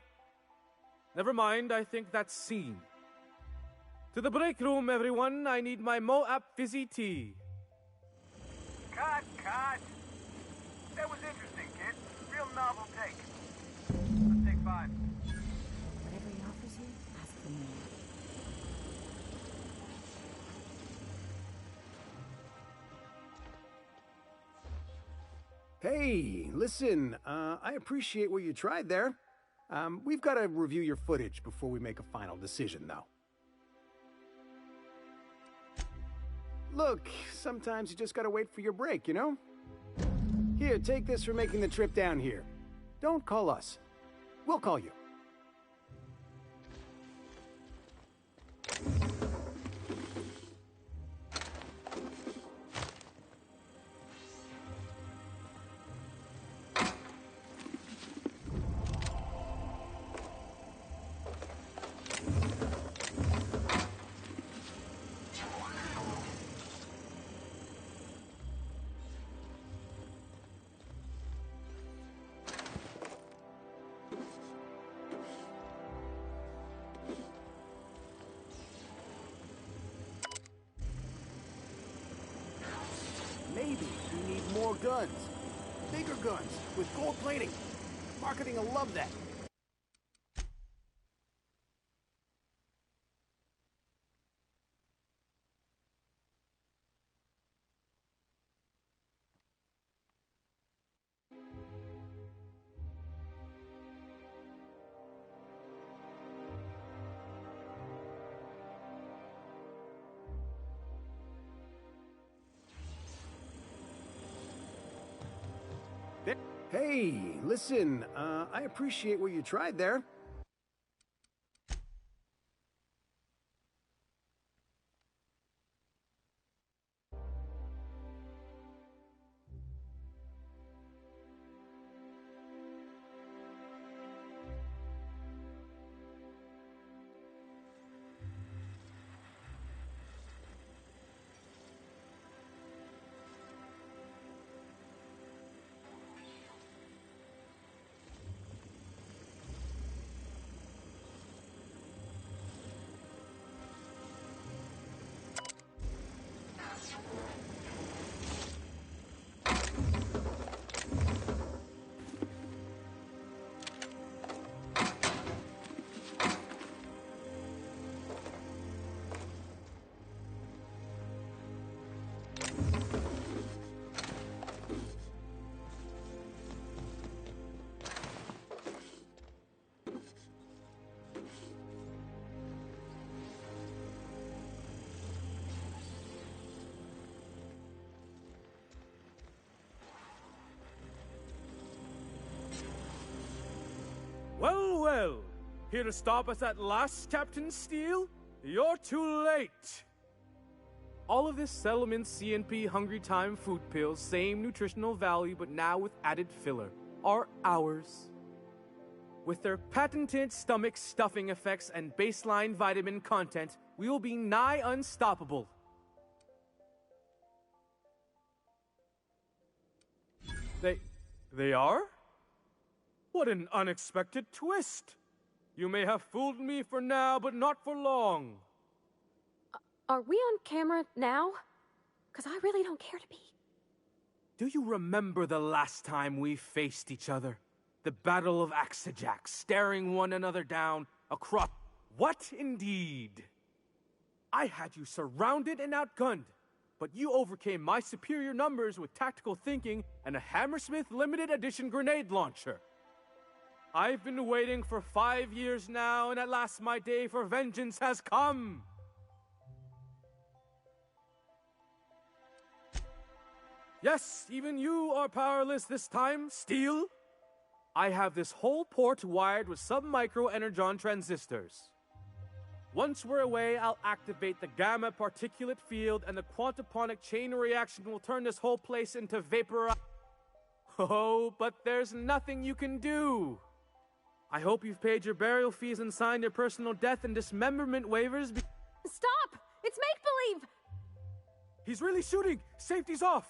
Never mind, I think that's scene. To the break room, everyone. I need my Moab fizzy tea. Cut! That was interesting, kid. Real novel take. Let's take 5. Whatever he offers you, ask for more. Hey, listen, I appreciate what you tried there. We've got to review your footage before we make a final decision, though. Look, sometimes you just gotta wait for your break, you know? Here, take this for making the trip down here. Don't call us. We'll call you. Maybe we need more guns. Bigger guns, with gold plating. Marketing will love that. Hey, listen, I appreciate what you tried there. Well, here to stop us at last, Captain Steele? You're too late! All of this settlement CNP Hungry Time food pills, same nutritional value but now with added filler, are ours. With their patented stomach stuffing effects and baseline vitamin content, we will be nigh unstoppable. They are? What an unexpected twist! You may have fooled me for now, but not for long. Are we on camera now? Because I really don't care to be. Do you remember the last time we faced each other? The Battle of Axejack, staring one another down across... What indeed? I had you surrounded and outgunned, but you overcame my superior numbers with tactical thinking and a Hammersmith limited edition grenade launcher. I've been waiting for 5 years now, and at last my day for vengeance has come. Yes, even you are powerless this time, Steel. I have this whole port wired with sub-micro energon transistors. Once we're away, I'll activate the gamma particulate field, and the quantaponic chain reaction will turn this whole place into vapor. Oh, but there's nothing you can do. I hope you've paid your burial fees and signed your personal death and dismemberment waivers. Stop! It's make-believe! He's really shooting! Safety's off!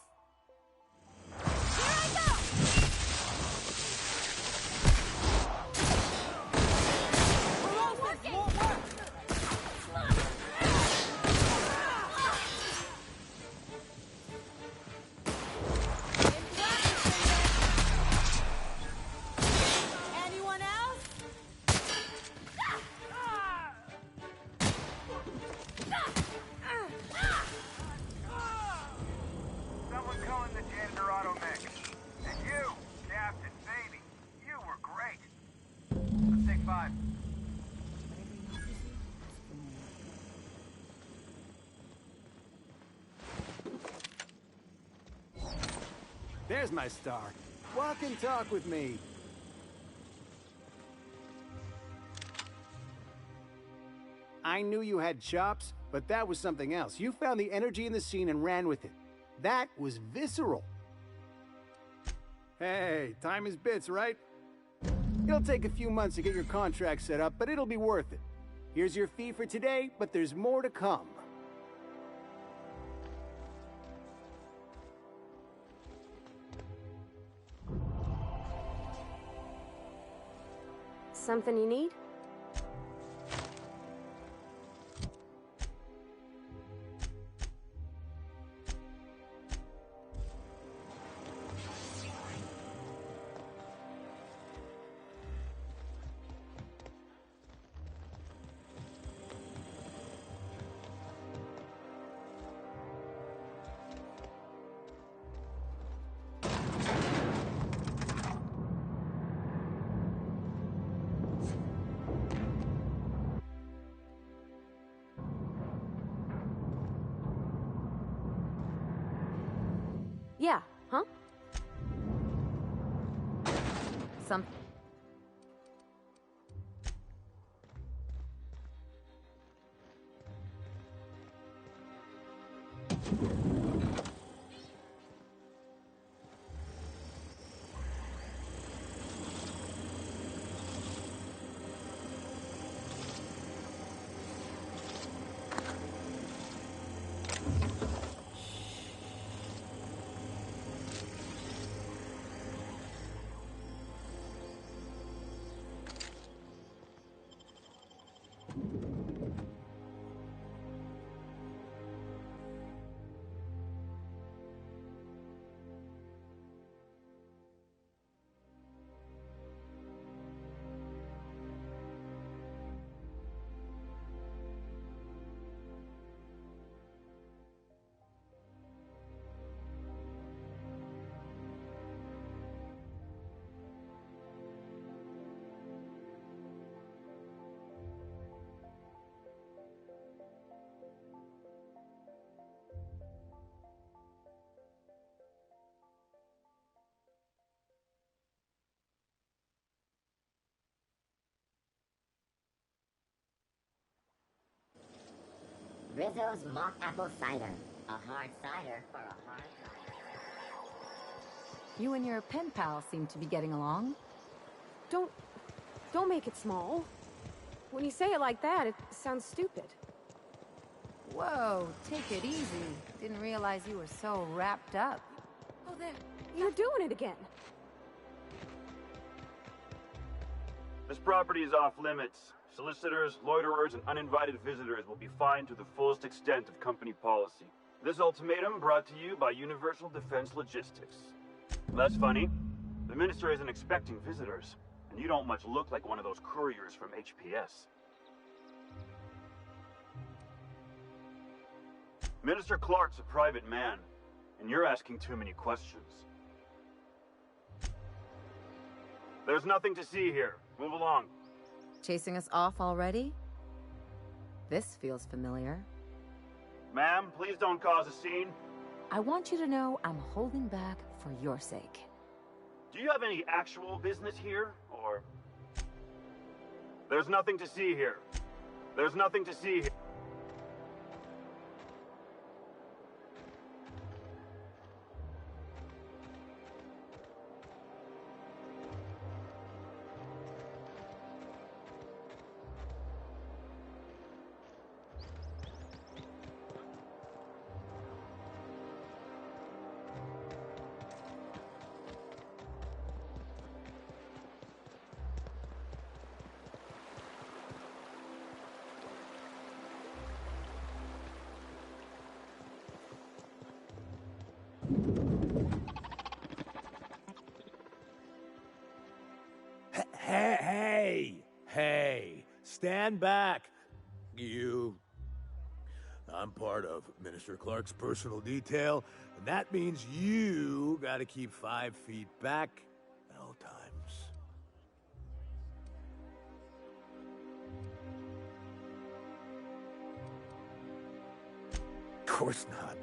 There's my star. Walk and talk with me. I knew you had chops, but that was something else. You found the energy in the scene and ran with it. That was visceral. Hey, time is bits, right? It'll take a few months to get your contract set up, but it'll be worth it. Here's your fee for today, but there's more to come. Something you need? Yeah, huh? Some... Rizzo's mock apple cider. A hard cider for a hard cider. You and your pen pal seem to be getting along. Don't make it small. When you say it like that, it sounds stupid. Whoa, take it easy. Didn't realize you were so wrapped up. Oh, there. You're doing it again. This property is off limits. Solicitors, loiterers, and uninvited visitors will be fined to the fullest extent of company policy. This ultimatum brought to you by Universal Defense Logistics. That's funny. The minister isn't expecting visitors, and you don't much look like one of those couriers from HPS. Minister Clark's a private man, and you're asking too many questions. There's nothing to see here. Move along. Chasing us off already? This feels familiar. Ma'am, please don't cause a scene. I want you to know I'm holding back for your sake. Do you have any actual business here, or... There's nothing to see here. There's nothing to see here. Hey, stand back, you. I'm part of Minister Clark's personal detail, and that means you gotta keep 5 feet back at all times. Of course not.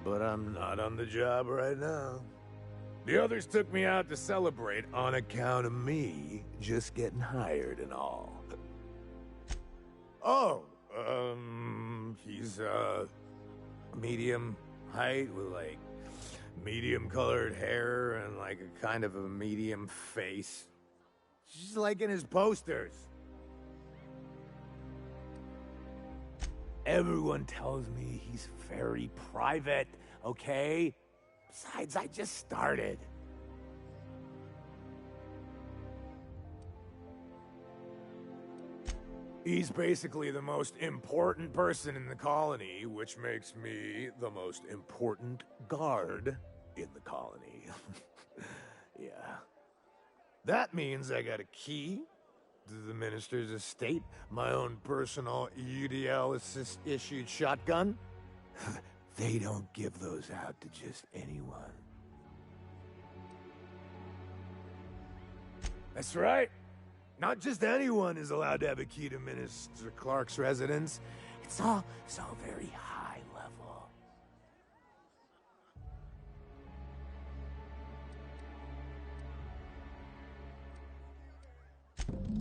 But I'm not on the job right now. The others took me out to celebrate on account of me just getting hired and all. Oh, he's, medium height with, like, medium-colored hair and, like, a kind of a medium face. Just like in his posters. Everyone tells me he's very private, okay? Besides, I just started. He's basically the most important person in the colony, which makes me the most important guard in the colony. Yeah. That means I got a key to the minister's estate, my own personal UDL-issued shotgun. They don't give those out to just anyone. That's right. Not just anyone is allowed to have a key to Minister Clark's residence. It's all very high level.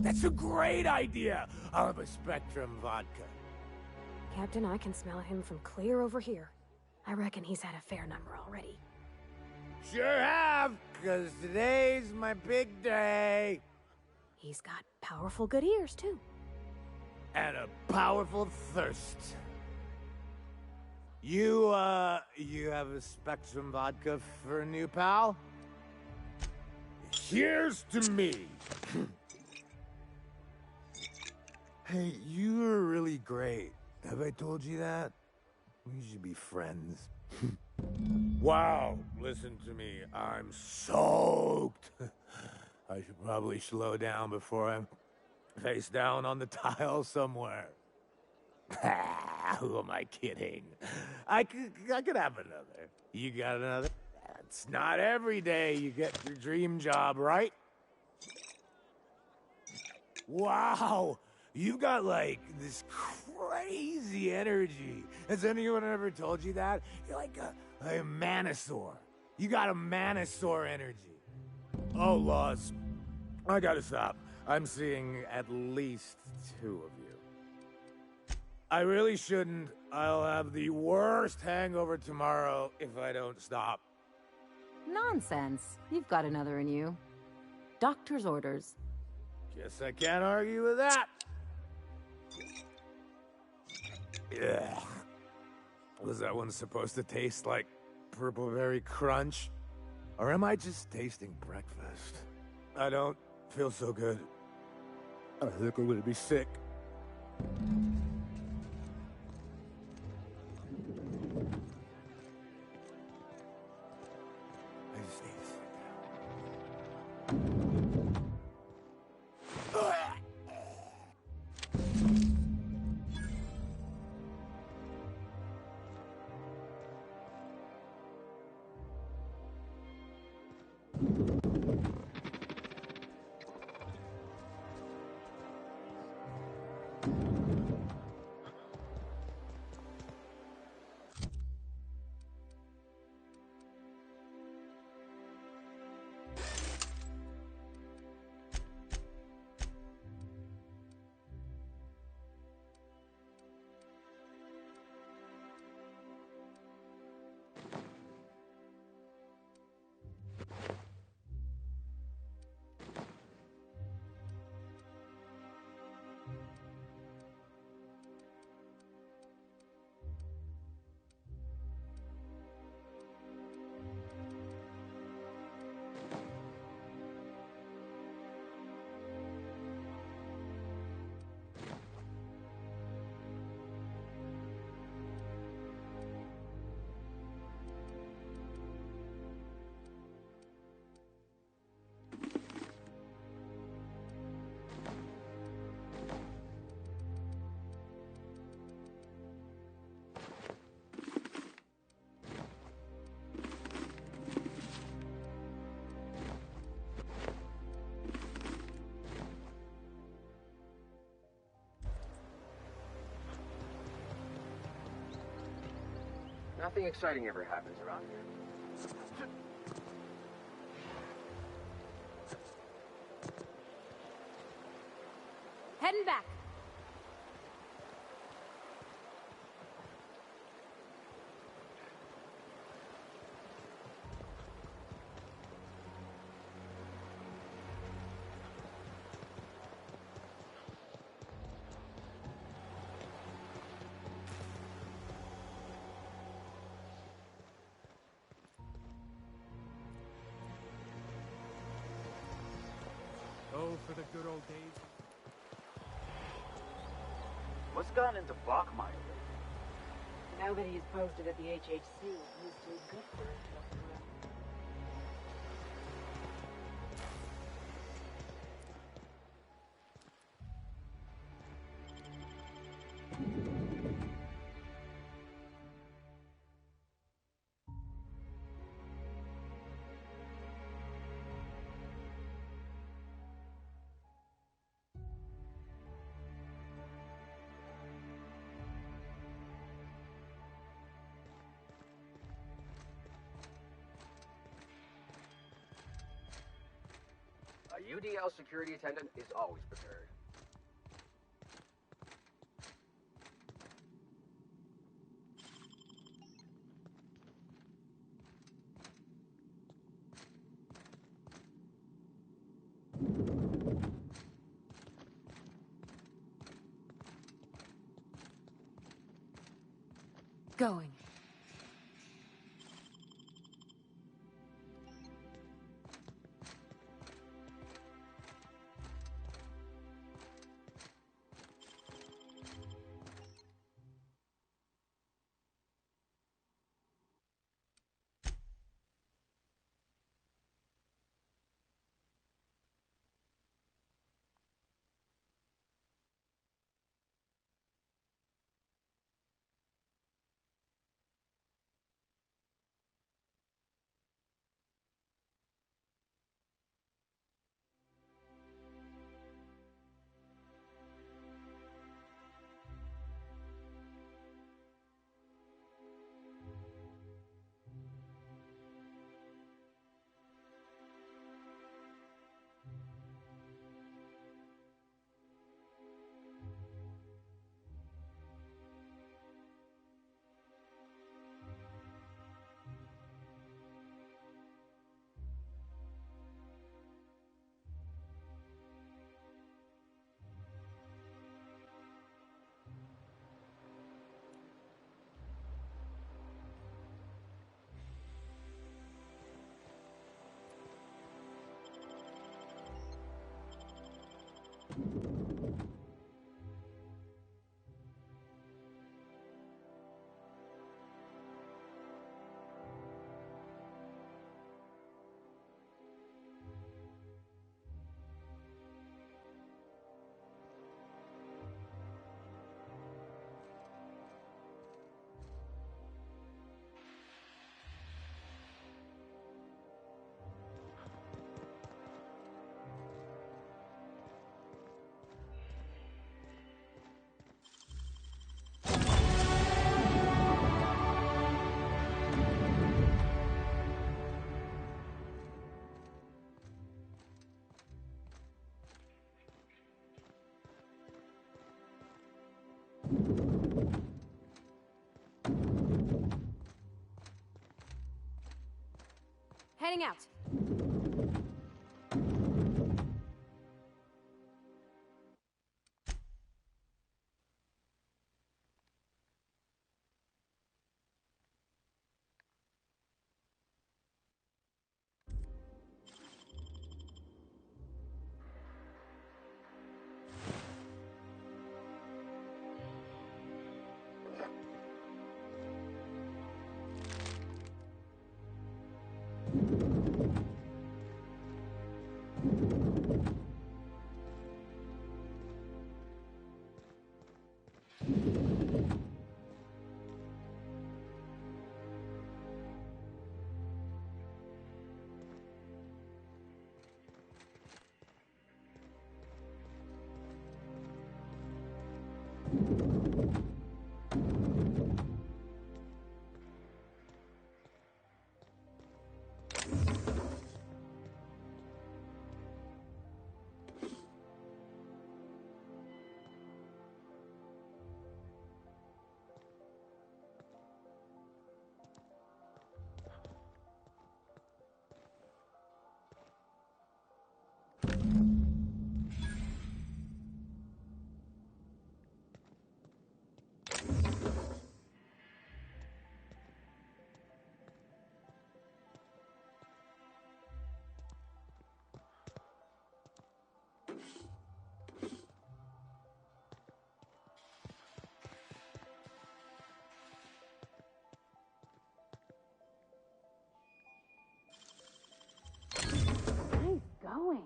That's a great idea. I'll have a Spectrum vodka. Captain, I can smell him from clear over here. I reckon he's had a fair number already. Sure have, 'cause today's my big day. He's got powerful good ears, too. And a powerful thirst. You have a Spectrum vodka for a new pal? Here's to me. Hey, you are really great. Have I told you that? We should be friends. Wow, listen to me. I'm soaked. I should probably slow down before I'm face down on the tile somewhere. Who am I kidding? I could have another. You got another? It's not every day you get your dream job, right? Wow, you've got like this crazy energy. Has anyone ever told you that? You're like a Manosaur. You got a Manosaur energy. Oh, Laws. I gotta stop. I'm seeing at least 2 of you. I really shouldn't. I'll have the worst hangover tomorrow if I don't stop. Nonsense. You've got another in you. Doctor's orders. Guess I can't argue with that. Ugh. Was that one supposed to taste like purple berry crunch? Or am I just tasting breakfast? I don't feel so good. I think I'm gonna be sick. I just need to sit down. Nothing exciting ever happens around here. Heading back. Oh, for the good old days. What's gotten into Bachmeyer? Now that he's posted at the HHC, he's too good for it. A UDL security attendant is always prepared. Going. Heading out. Going.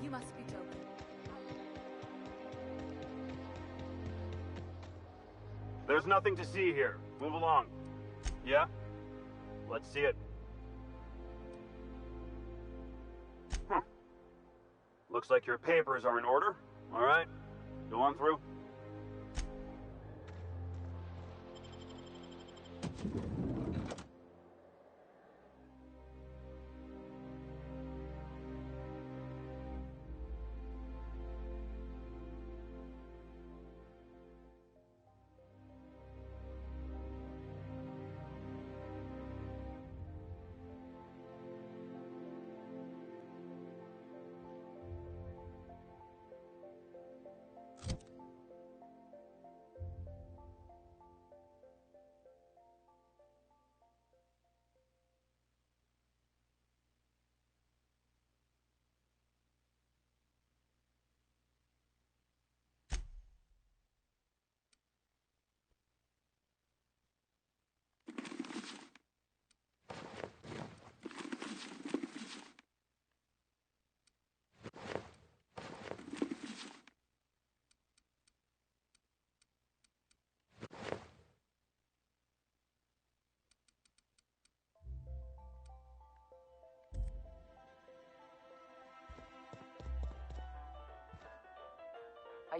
You must be joking. There's nothing to see here. Move along. Yeah? Let's see it. Looks like your papers are in order. All right. Go on through.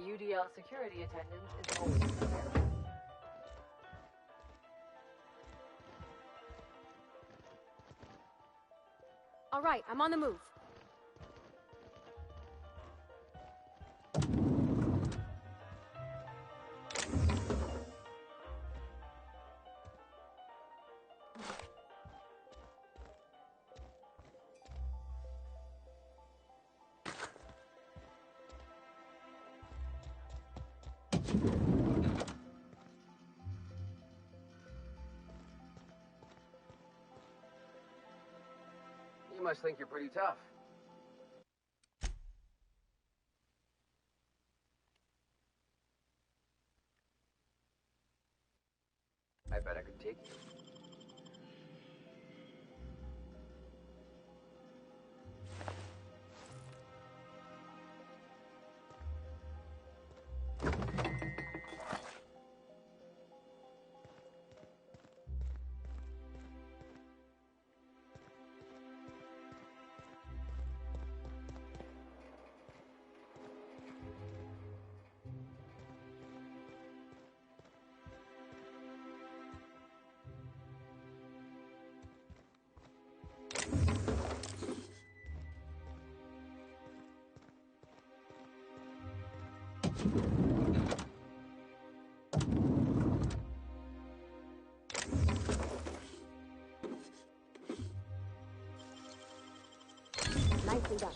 UDL security attendance is always prepared. All right, I'm on the move. You must think you're pretty tough. I bet I could take you. Nicely done.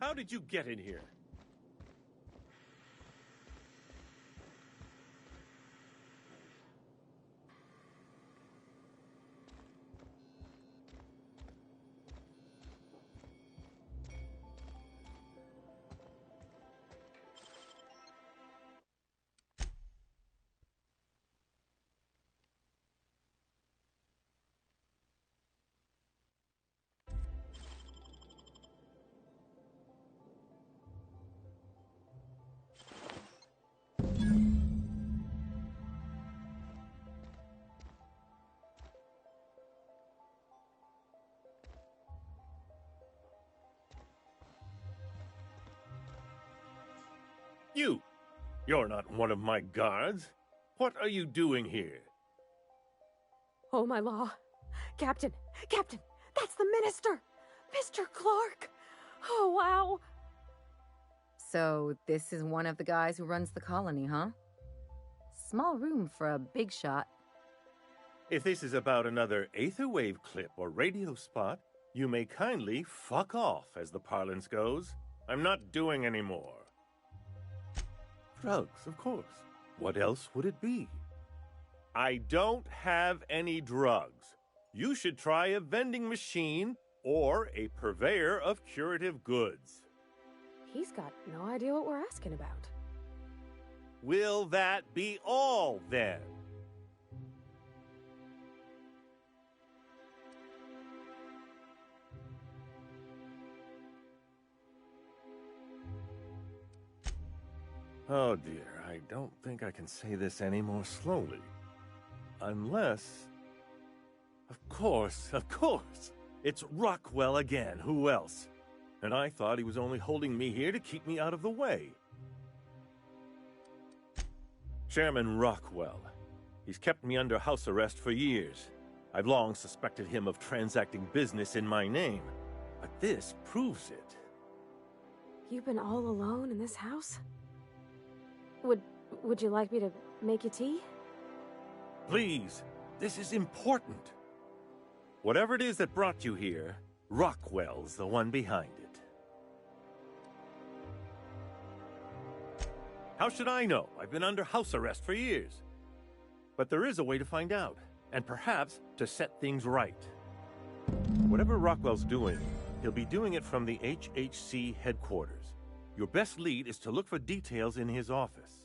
How did you get in here? You're not one of my guards. What are you doing here? Oh, my law. Captain! Captain! That's the minister! Mr. Clark! Oh, wow! So, this is one of the guys who runs the colony, huh? Small room for a big shot. If this is about another Aetherwave clip or radio spot, you may kindly fuck off, as the parlance goes. I'm not doing any more. Drugs, of course. What else would it be? I don't have any drugs. You should try a vending machine or a purveyor of curative goods. He's got no idea what we're asking about. Will that be all, then? Oh dear, I don't think I can say this any more slowly. Unless... Of course! It's Rockwell again, who else? And I thought he was only holding me here to keep me out of the way. Chairman Rockwell. He's kept me under house arrest for years. I've long suspected him of transacting business in my name, but this proves it. You've been all alone in this house? Would you like me to make you tea? Please, this is important. Whatever it is that brought you here, Rockwell's the one behind it. How should I know? I've been under house arrest for years. But there is a way to find out, and perhaps to set things right. Whatever Rockwell's doing, he'll be doing it from the HHC headquarters. Your best lead is to look for details in his office.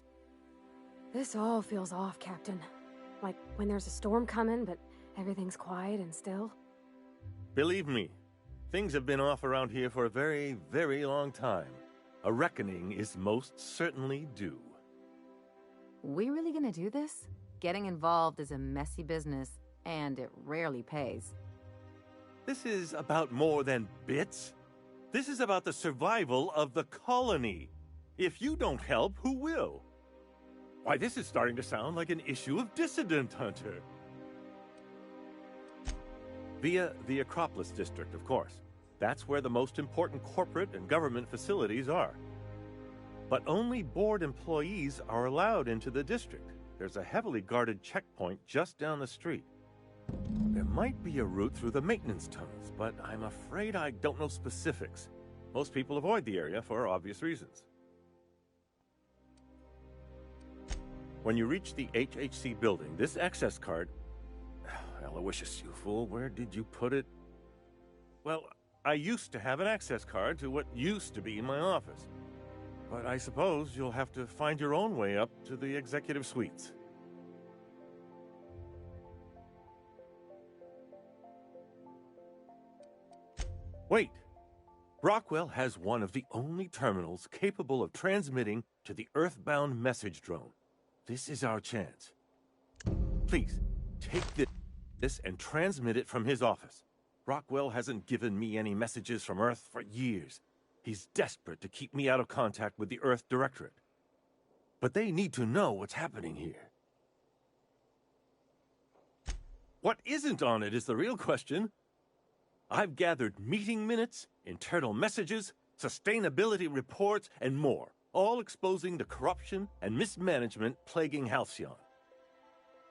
This all feels off, Captain. Like when there's a storm coming, but everything's quiet and still. Believe me, things have been off around here for a very, very long time. A reckoning is most certainly due. We really gonna do this? Getting involved is a messy business, and it rarely pays. This is about more than bits. This is about the survival of the colony. If you don't help, who will? Why, this is starting to sound like an issue of Dissident Hunter. Via the Acropolis District, of course. That's where the most important corporate and government facilities are. But only board employees are allowed into the district. There's a heavily guarded checkpoint just down the street. There might be a route through the maintenance tunnels, but I'm afraid I don't know specifics. Most people avoid the area for obvious reasons. When you reach the HHC building, this access card... Aloysius, you fool, where did you put it? Well, I used to have an access card to what used to be my office. But I suppose you'll have to find your own way up to the executive suites. Wait! Rockwell has one of the only terminals capable of transmitting to the Earthbound message drone. This is our chance. Please, take this and transmit it from his office. Rockwell hasn't given me any messages from Earth for years. He's desperate to keep me out of contact with the Earth Directorate. But they need to know what's happening here. What isn't on it is the real question. I've gathered meeting minutes, internal messages, sustainability reports, and more, all exposing the corruption and mismanagement plaguing Halcyon.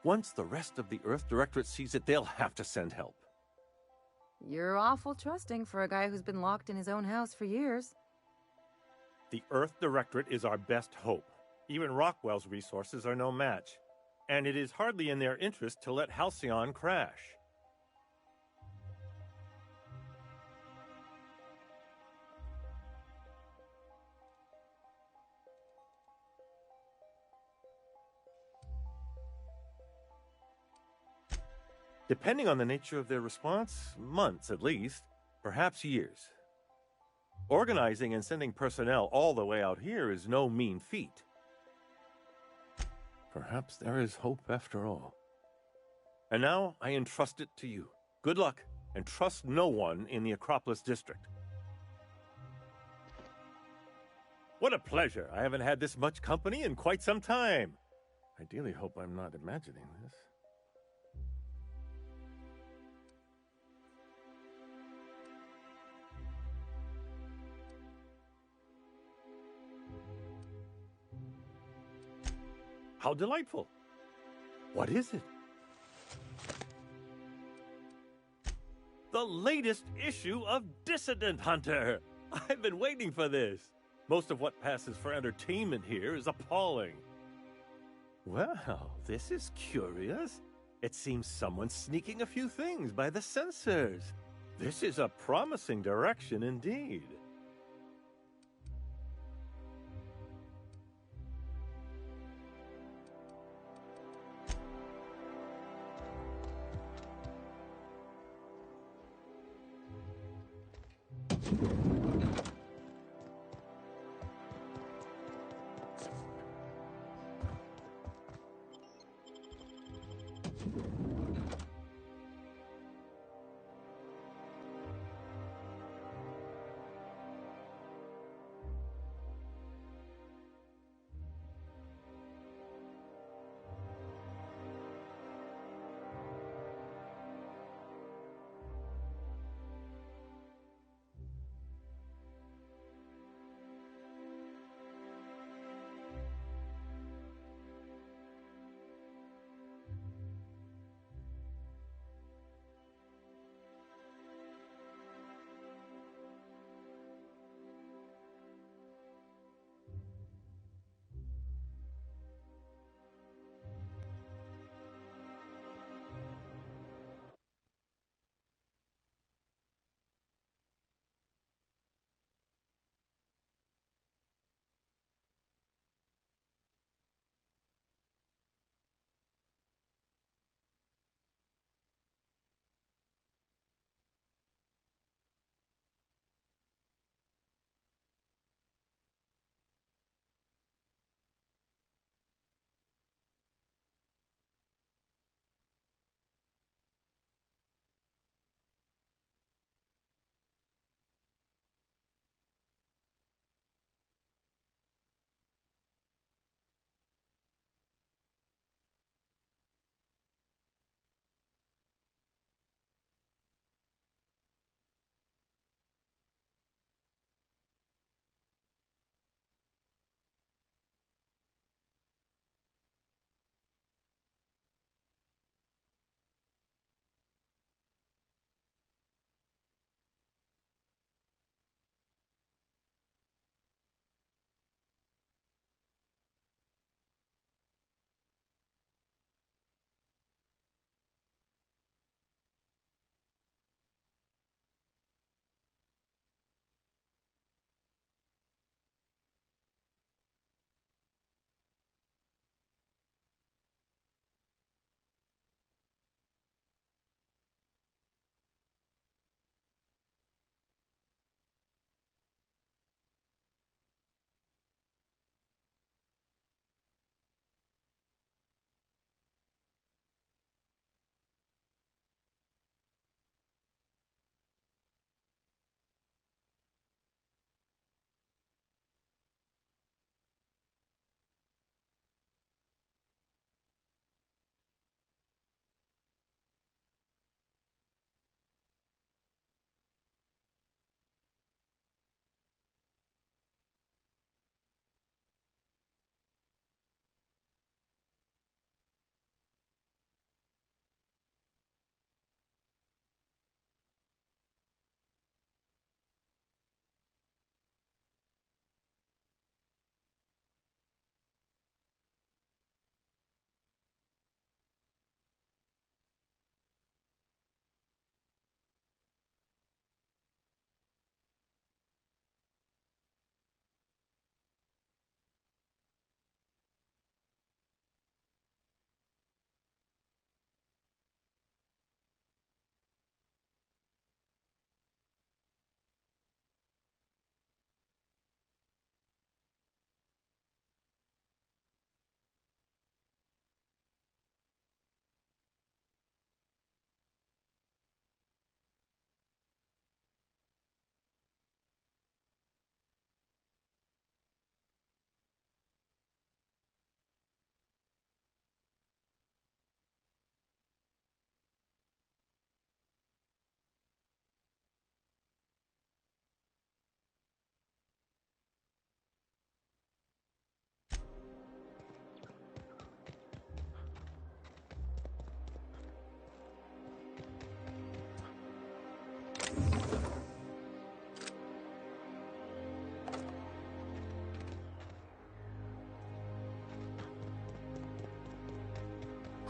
Once the rest of the Earth Directorate sees it, they'll have to send help. You're awful trusting for a guy who's been locked in his own house for years. The Earth Directorate is our best hope. Even Rockwell's resources are no match. And it is hardly in their interest to let Halcyon crash. Depending on the nature of their response, months at least, perhaps years. Organizing and sending personnel all the way out here is no mean feat. Perhaps there is hope after all. And now I entrust it to you. Good luck, and trust no one in the Acropolis District. What What a pleasure. I haven't had this much company in quite some time. I dearly hope I'm not imagining this. How delightful. What is it? The latest issue of Dissident Hunter. I've been waiting for this. Most of what passes for entertainment here is appalling. Well, this is curious. It seems someone's sneaking a few things by the censors. This is a promising direction indeed.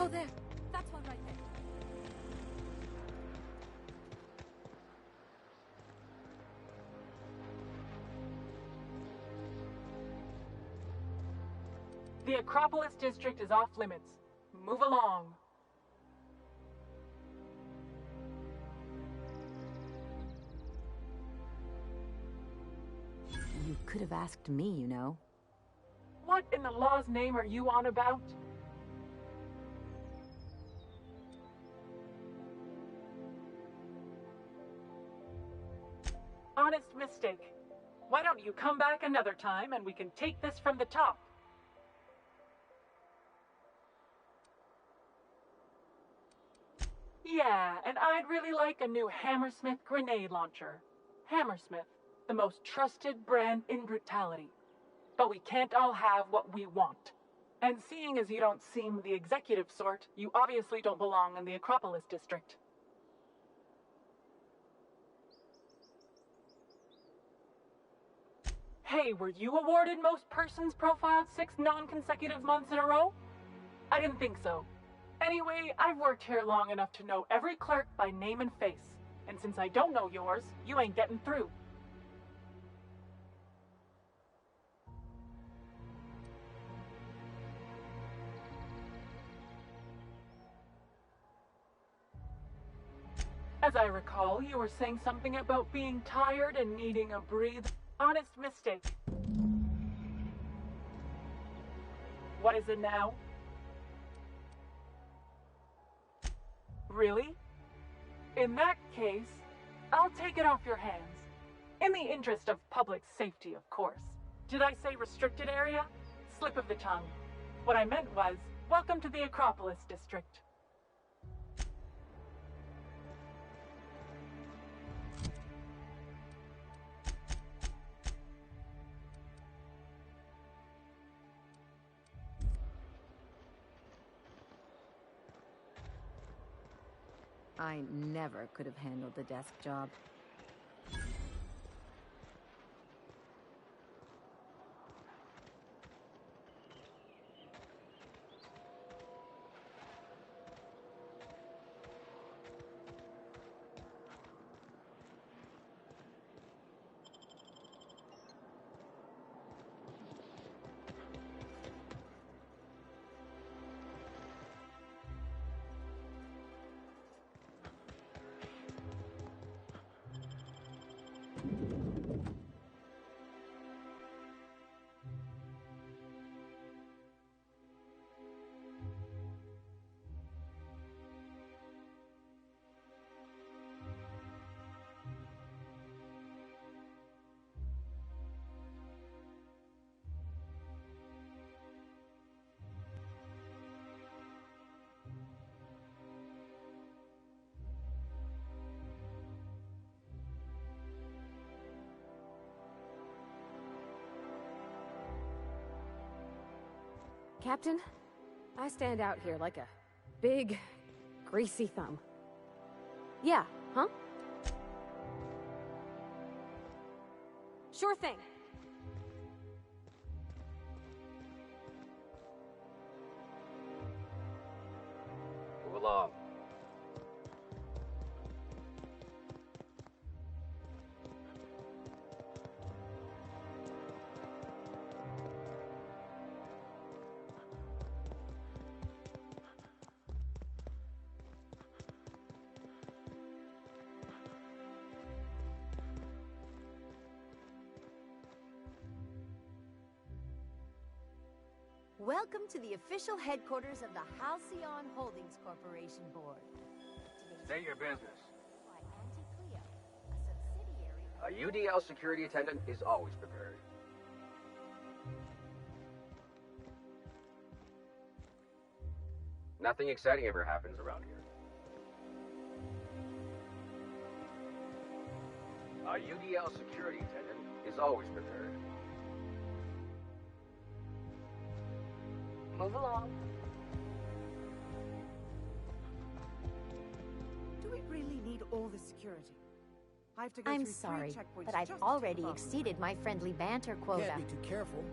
Oh, there. That's one right there. The Acropolis district is off limits. Move along. You could have asked me, you know. What in the law's name are you on about? Honest mistake. Why don't you come back another time and we can take this from the top? Yeah, and I'd really like a new Hammersmith grenade launcher. Hammersmith, the most trusted brand in brutality. But we can't all have what we want. And seeing as you don't seem the executive sort, you obviously don't belong in the Acropolis district. Hey, were you awarded most persons profiled 6 non-consecutive months in a row? I didn't think so. Anyway, I've worked here long enough to know every clerk by name and face. And since I don't know yours, you ain't getting through. As I recall, you were saying something about being tired and needing a breathe. Honest mistake. What is it now? Really? In that case, I'll take it off your hands. In the interest of public safety, of course. Did I say restricted area? Slip of the tongue. What I meant was, welcome to the Acropolis district. I never could have handled the desk job. Captain, I stand out here like a big, greasy thumb. Yeah, huh? Sure thing. Move along. Welcome to the official headquarters of the Halcyon Holdings Corporation Board. State your business. A UDL security attendant is always prepared. Nothing exciting ever happens around here. A UDL security attendant is always prepared. Move along. Do we really need all the security? I have to go I'm through sorry, 3 checkpoints but I've just to already keep up. exceeded my friendly banter quota. Can't be too careful.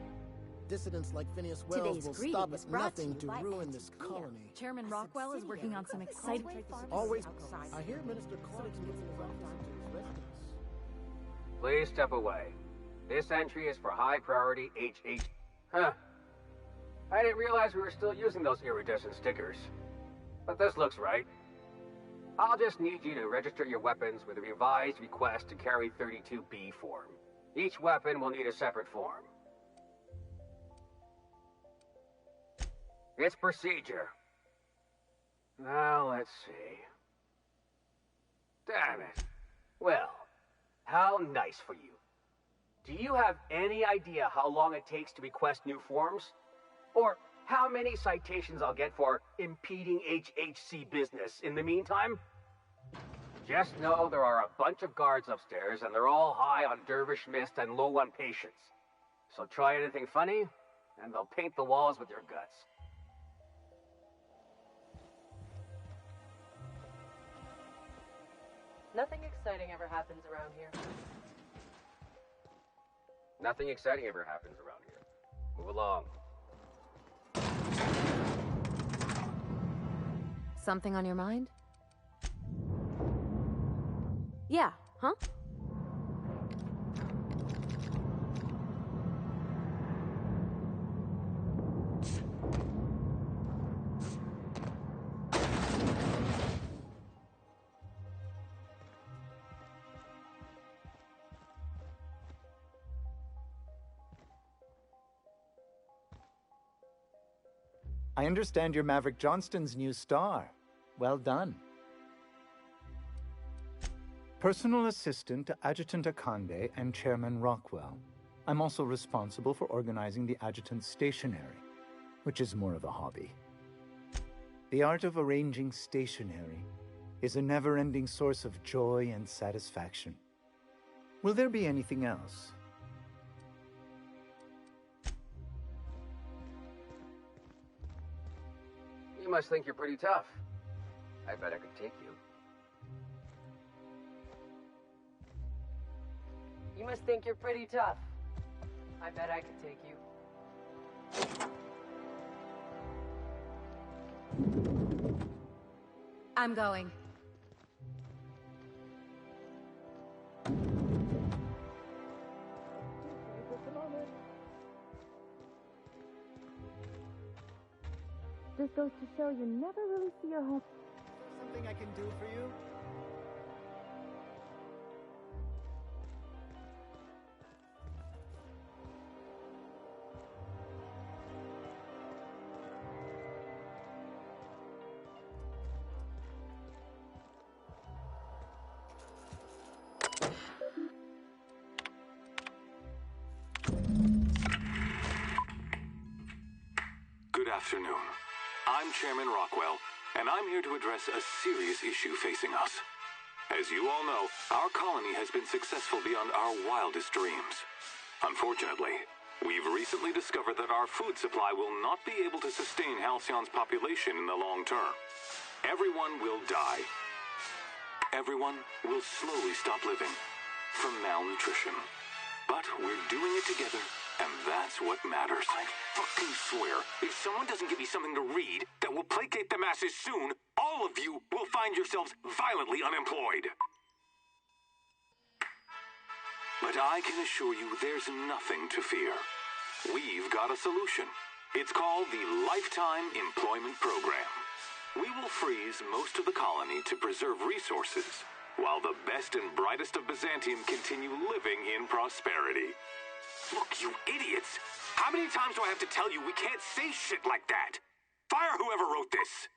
dissidents like Phineas Today's Wells will greeting stop is at brought to nothing you to by ruin this colony. Chairman Rockwell is working on some exciting... Always. I hear Minister Clark's moving his office into his residence. Please step away. This entry is for high priority HH. Huh. I didn't realize we were still using those iridescent stickers. But this looks right. I'll just need you to register your weapons with a revised request to carry 32B form. Each weapon will need a separate form. It's procedure. Now, let's see. Damn it. Well, how nice for you. Do you have any idea how long it takes to request new forms? Or how many citations I'll get for impeding HHC business in the meantime? Just know there are a bunch of guards upstairs, and they're all high on dervish mist and low on patience. So try anything funny, and they'll paint the walls with your guts. Nothing exciting ever happens around here. Nothing exciting ever happens around here. Move along. Something on your mind? Yeah, huh? I understand you're Maverick Johnston's new star. Well done. Personal assistant to Adjutant Akande and Chairman Rockwell. I'm also responsible for organizing the adjutant's stationery, which is more of a hobby. The art of arranging stationery is a never-ending source of joy and satisfaction. Will there be anything else? You must think you're pretty tough. I bet I could take you. You must think you're pretty tough. I bet I could take you. I'm going. Just goes to show you never really see your home. Something I can do for you? Good afternoon. I'm Chairman Rockwell, and I'm here to address a serious issue facing us. As you all know, our colony has been successful beyond our wildest dreams. Unfortunately, we've recently discovered that our food supply will not be able to sustain Halcyon's population in the long term. Everyone will die. Everyone will slowly stop living from malnutrition. But we're doing it together, and that's what matters. I fucking swear, if someone doesn't give me something to read that will placate the masses soon, all of you will find yourselves violently unemployed. But I can assure you there's nothing to fear. We've got a solution. It's called the Lifetime Employment Program. We will freeze most of the colony to preserve resources, while the best and brightest of Byzantium continue living in prosperity. Look, you idiots! How many times do I have to tell you we can't say shit like that? Fire whoever wrote this!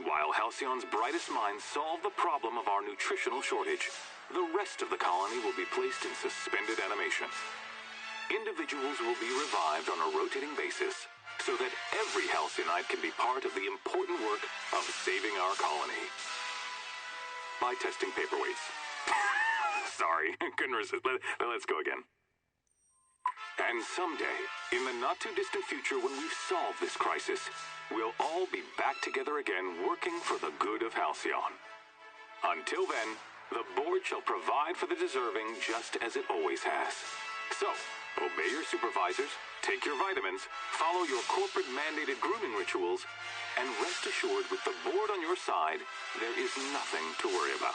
While Halcyon's brightest minds solve the problem of our nutritional shortage, the rest of the colony will be placed in suspended animation. Individuals will be revived on a rotating basis so that every Halcyon can be part of the important work of saving our colony. By testing paperweights. Sorry, couldn't resist. Let's go again. And someday, in the not-too-distant future when we've solved this crisis, we'll all be back together again working for the good of Halcyon. Until then, the board shall provide for the deserving just as it always has. So, Obey your supervisors, take your vitamins, follow your corporate-mandated grooming rituals, and rest assured with the board on your side, there is nothing to worry about.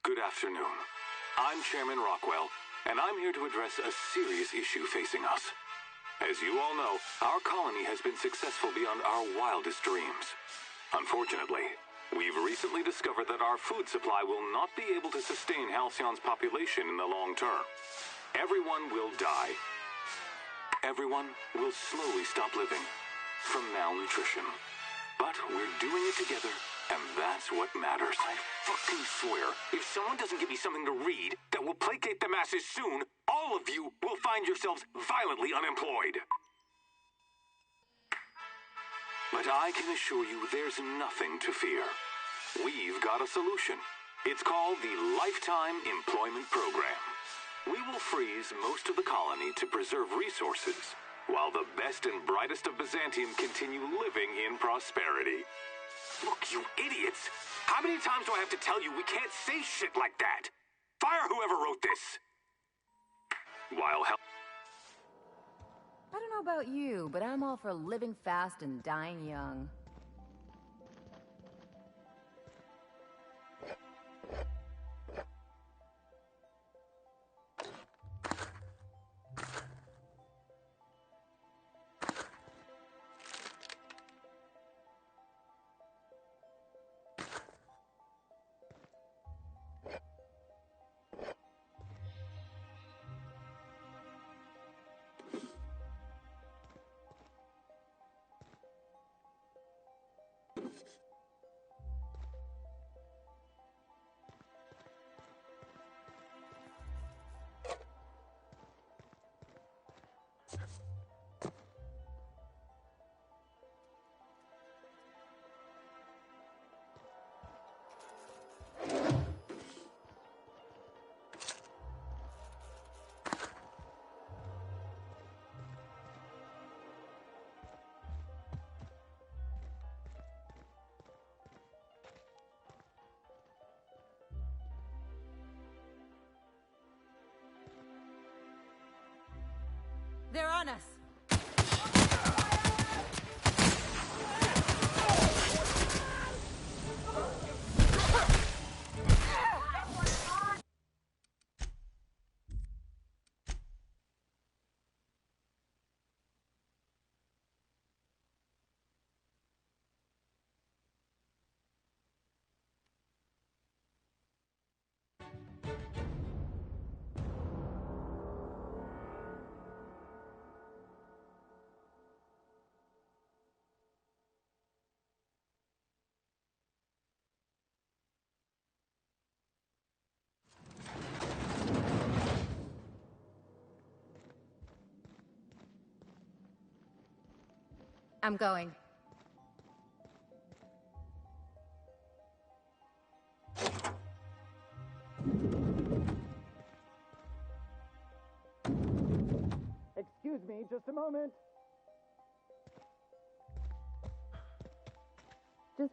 Good afternoon. I'm Chairman Rockwell, and I'm here to address a serious issue facing us. As you all know, our colony has been successful beyond our wildest dreams. Unfortunately, we've recently discovered that our food supply will not be able to sustain Halcyon's population in the long term. Everyone will die. Everyone will slowly stop living from malnutrition. But we're doing it together, and that's what matters. I fucking swear, if someone doesn't give me something to read that will placate the masses soon, all of you will find yourselves violently unemployed. But I can assure you there's nothing to fear. We've got a solution. It's called the Lifetime Employment Program. We will freeze most of the colony to preserve resources, while the best and brightest of Byzantium continue living in prosperity. Look, you idiots! How many times do I have to tell you we can't say shit like that? Fire whoever wrote this! While I don't know about you, but I'm all for living fast and dying young. They're on us! I'm going. Excuse me, just a moment. Is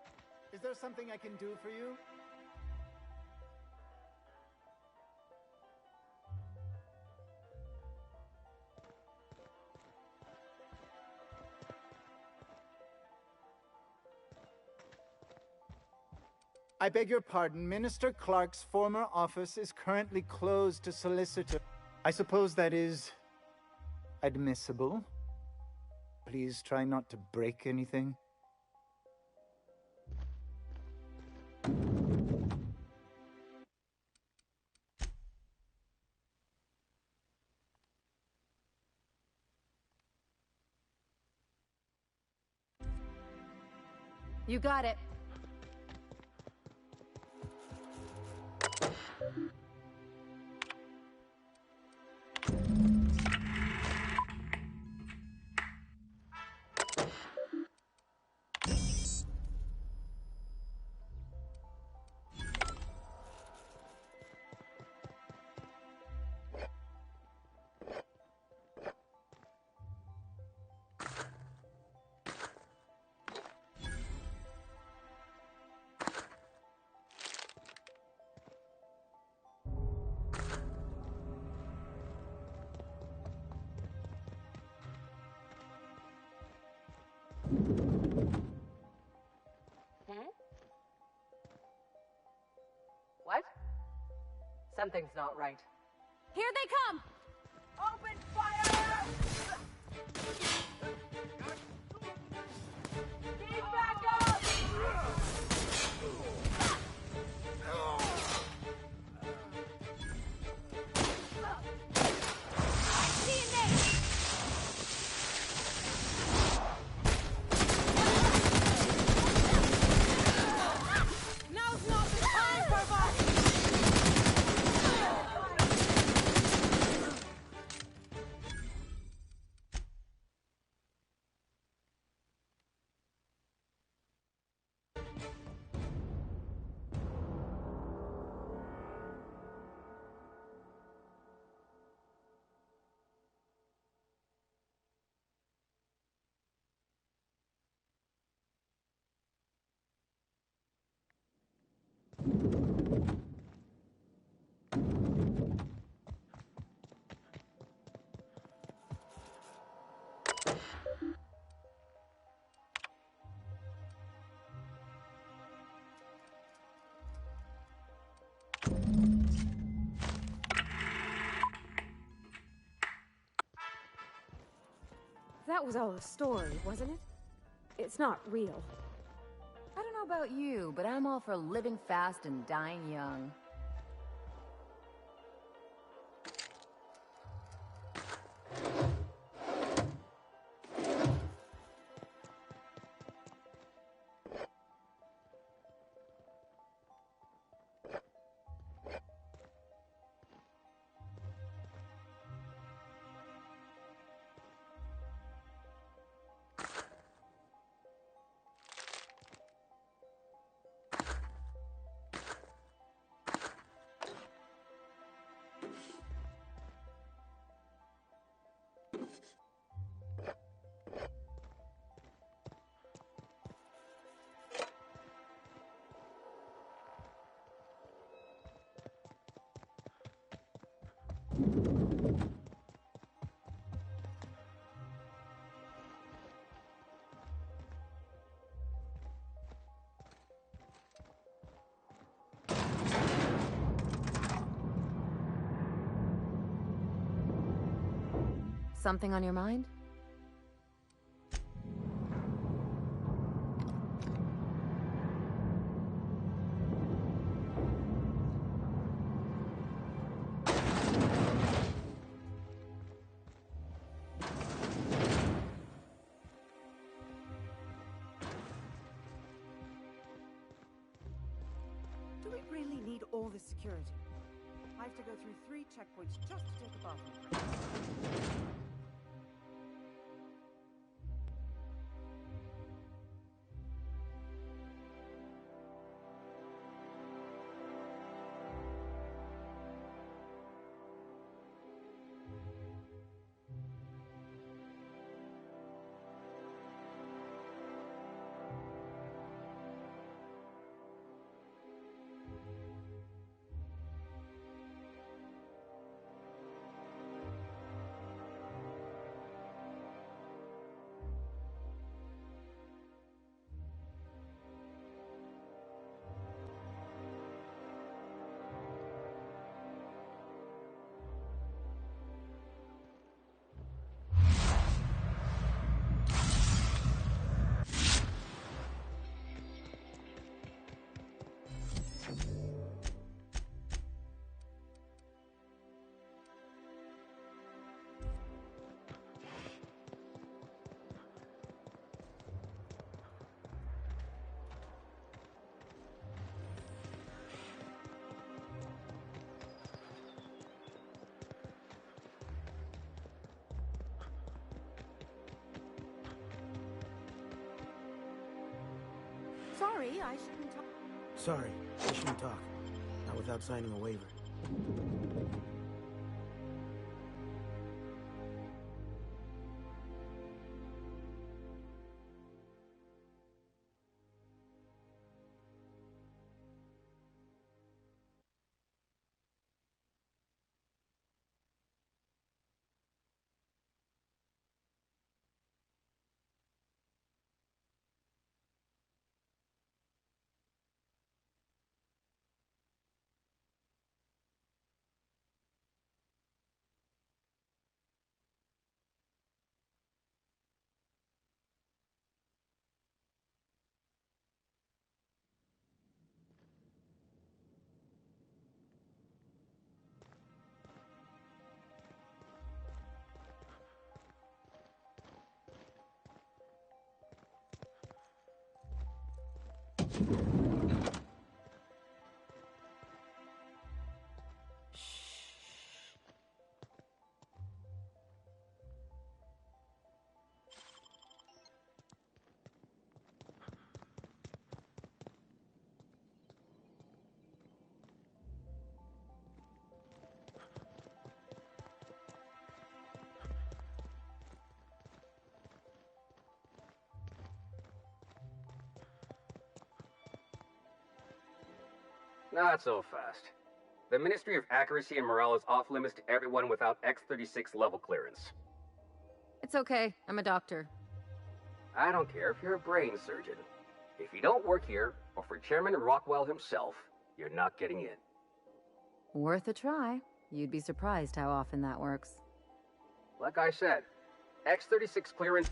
there something I can do for you? I beg your pardon. Minister Clark's former office is currently closed to solicitor. I suppose that is admissible. Please try not to break anything. You got it. Hmm? What? Something's not right. Here they come! Open fire! Keep back up! Now's not the time, Pervos! That was all a story, wasn't it? It's not real. I don't know about you, but I'm all for living fast and dying young. Something on your mind? Do we really need all this security? I have to go through 3 checkpoints just to take a bathroom break. Sorry, I shouldn't talk. Sorry, I shouldn't talk. Not without signing a waiver. Not so fast. The Ministry of Accuracy and Morale is off limits to everyone without X-36 level clearance. It's okay. I'm a doctor. I don't care if you're a brain surgeon. If you don't work here, or for Chairman Rockwell himself, you're not getting in. Worth a try. You'd be surprised how often that works. Like I said, X-36 clearance,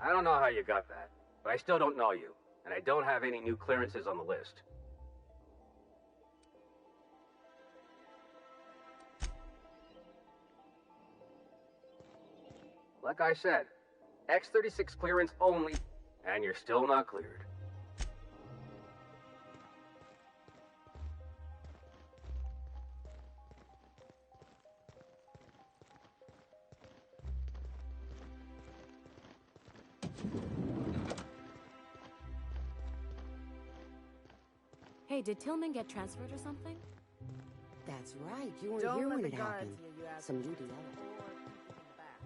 I don't know how you got that, but I still don't know you, and I don't have any new clearances on the list. Like I said, X-36 clearance only, and you're still not cleared. Hey, did Tillman get transferred or something? That's right. You weren't Don't here let when the it guards happened. hear you ask Some for new people development. or people in the back.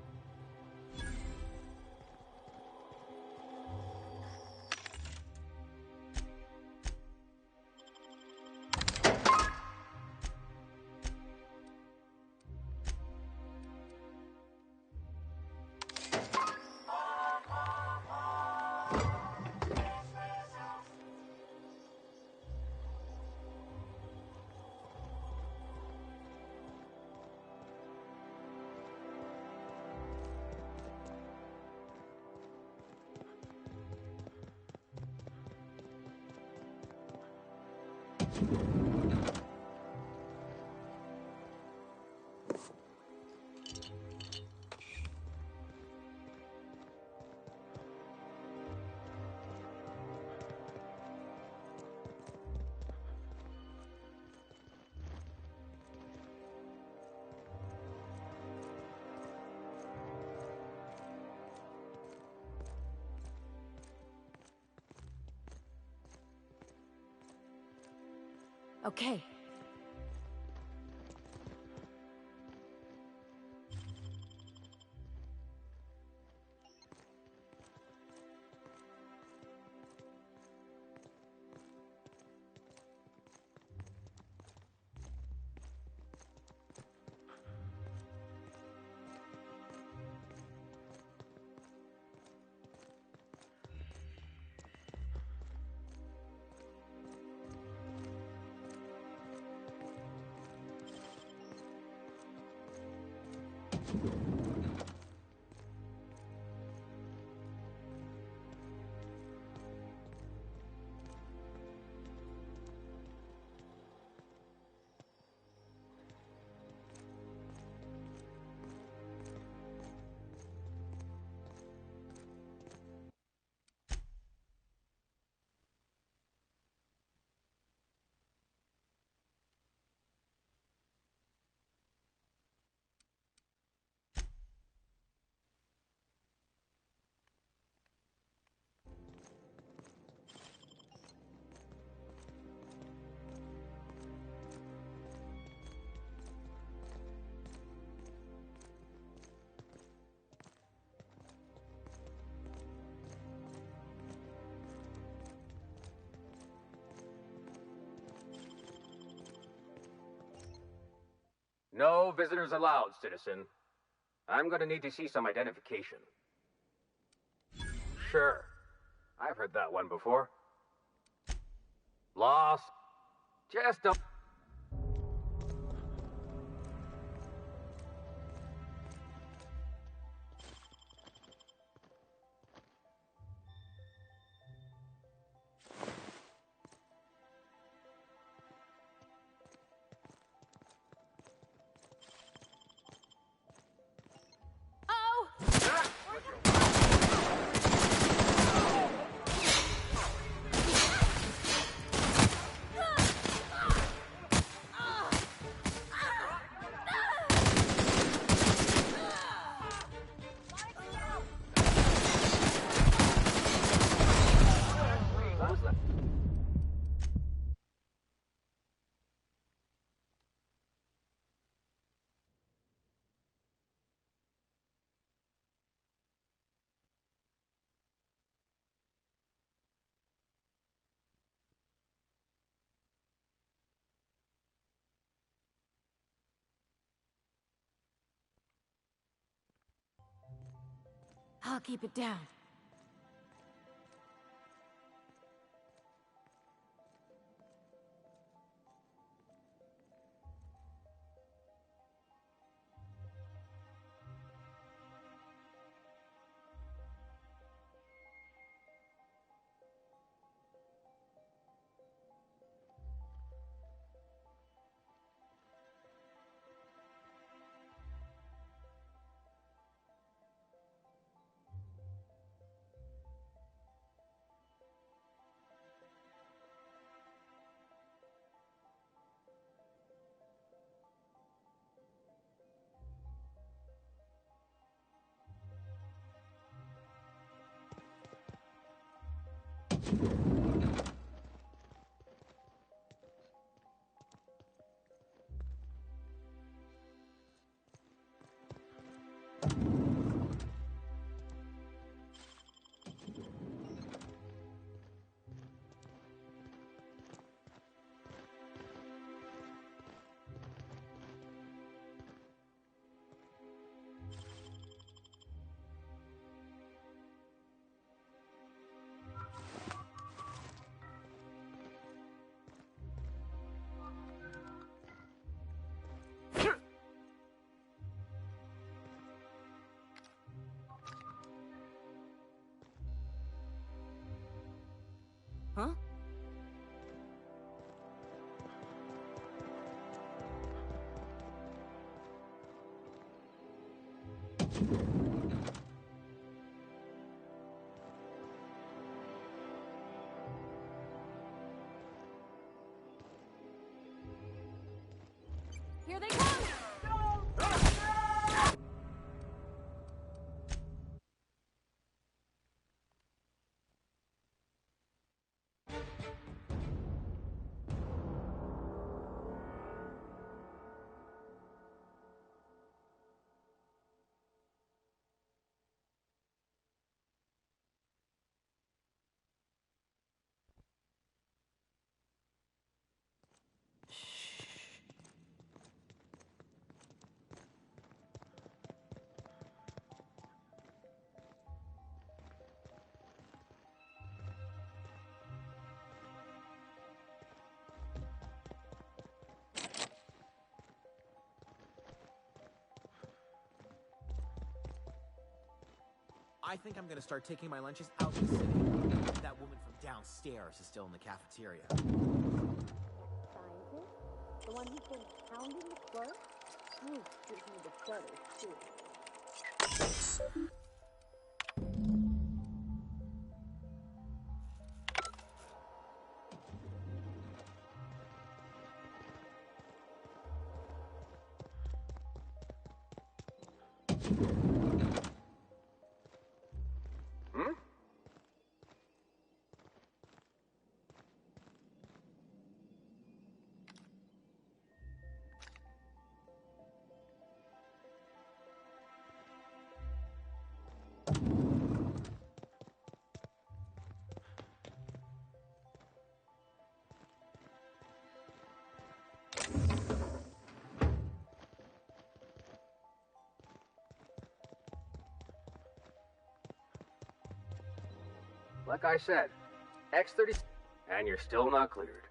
Okay. No visitors allowed, citizen. I'm gonna need to see some identification. Sure. I've heard that one before. Lost. Just a... I'll keep it down. Huh? Here they come! I think I'm gonna start taking my lunches out in the city. That woman from downstairs is still in the cafeteria. Scientist? The one who's been pounding the clerk? Gives me the shudders, too. Like I said, X-30, and you're still not cleared.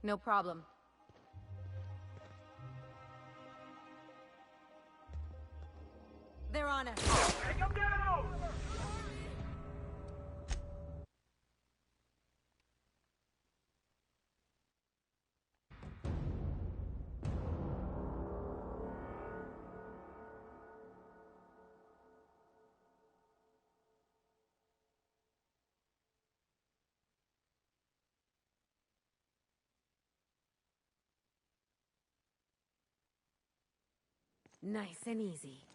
No problem. They're on us. Take him down! Nice and easy.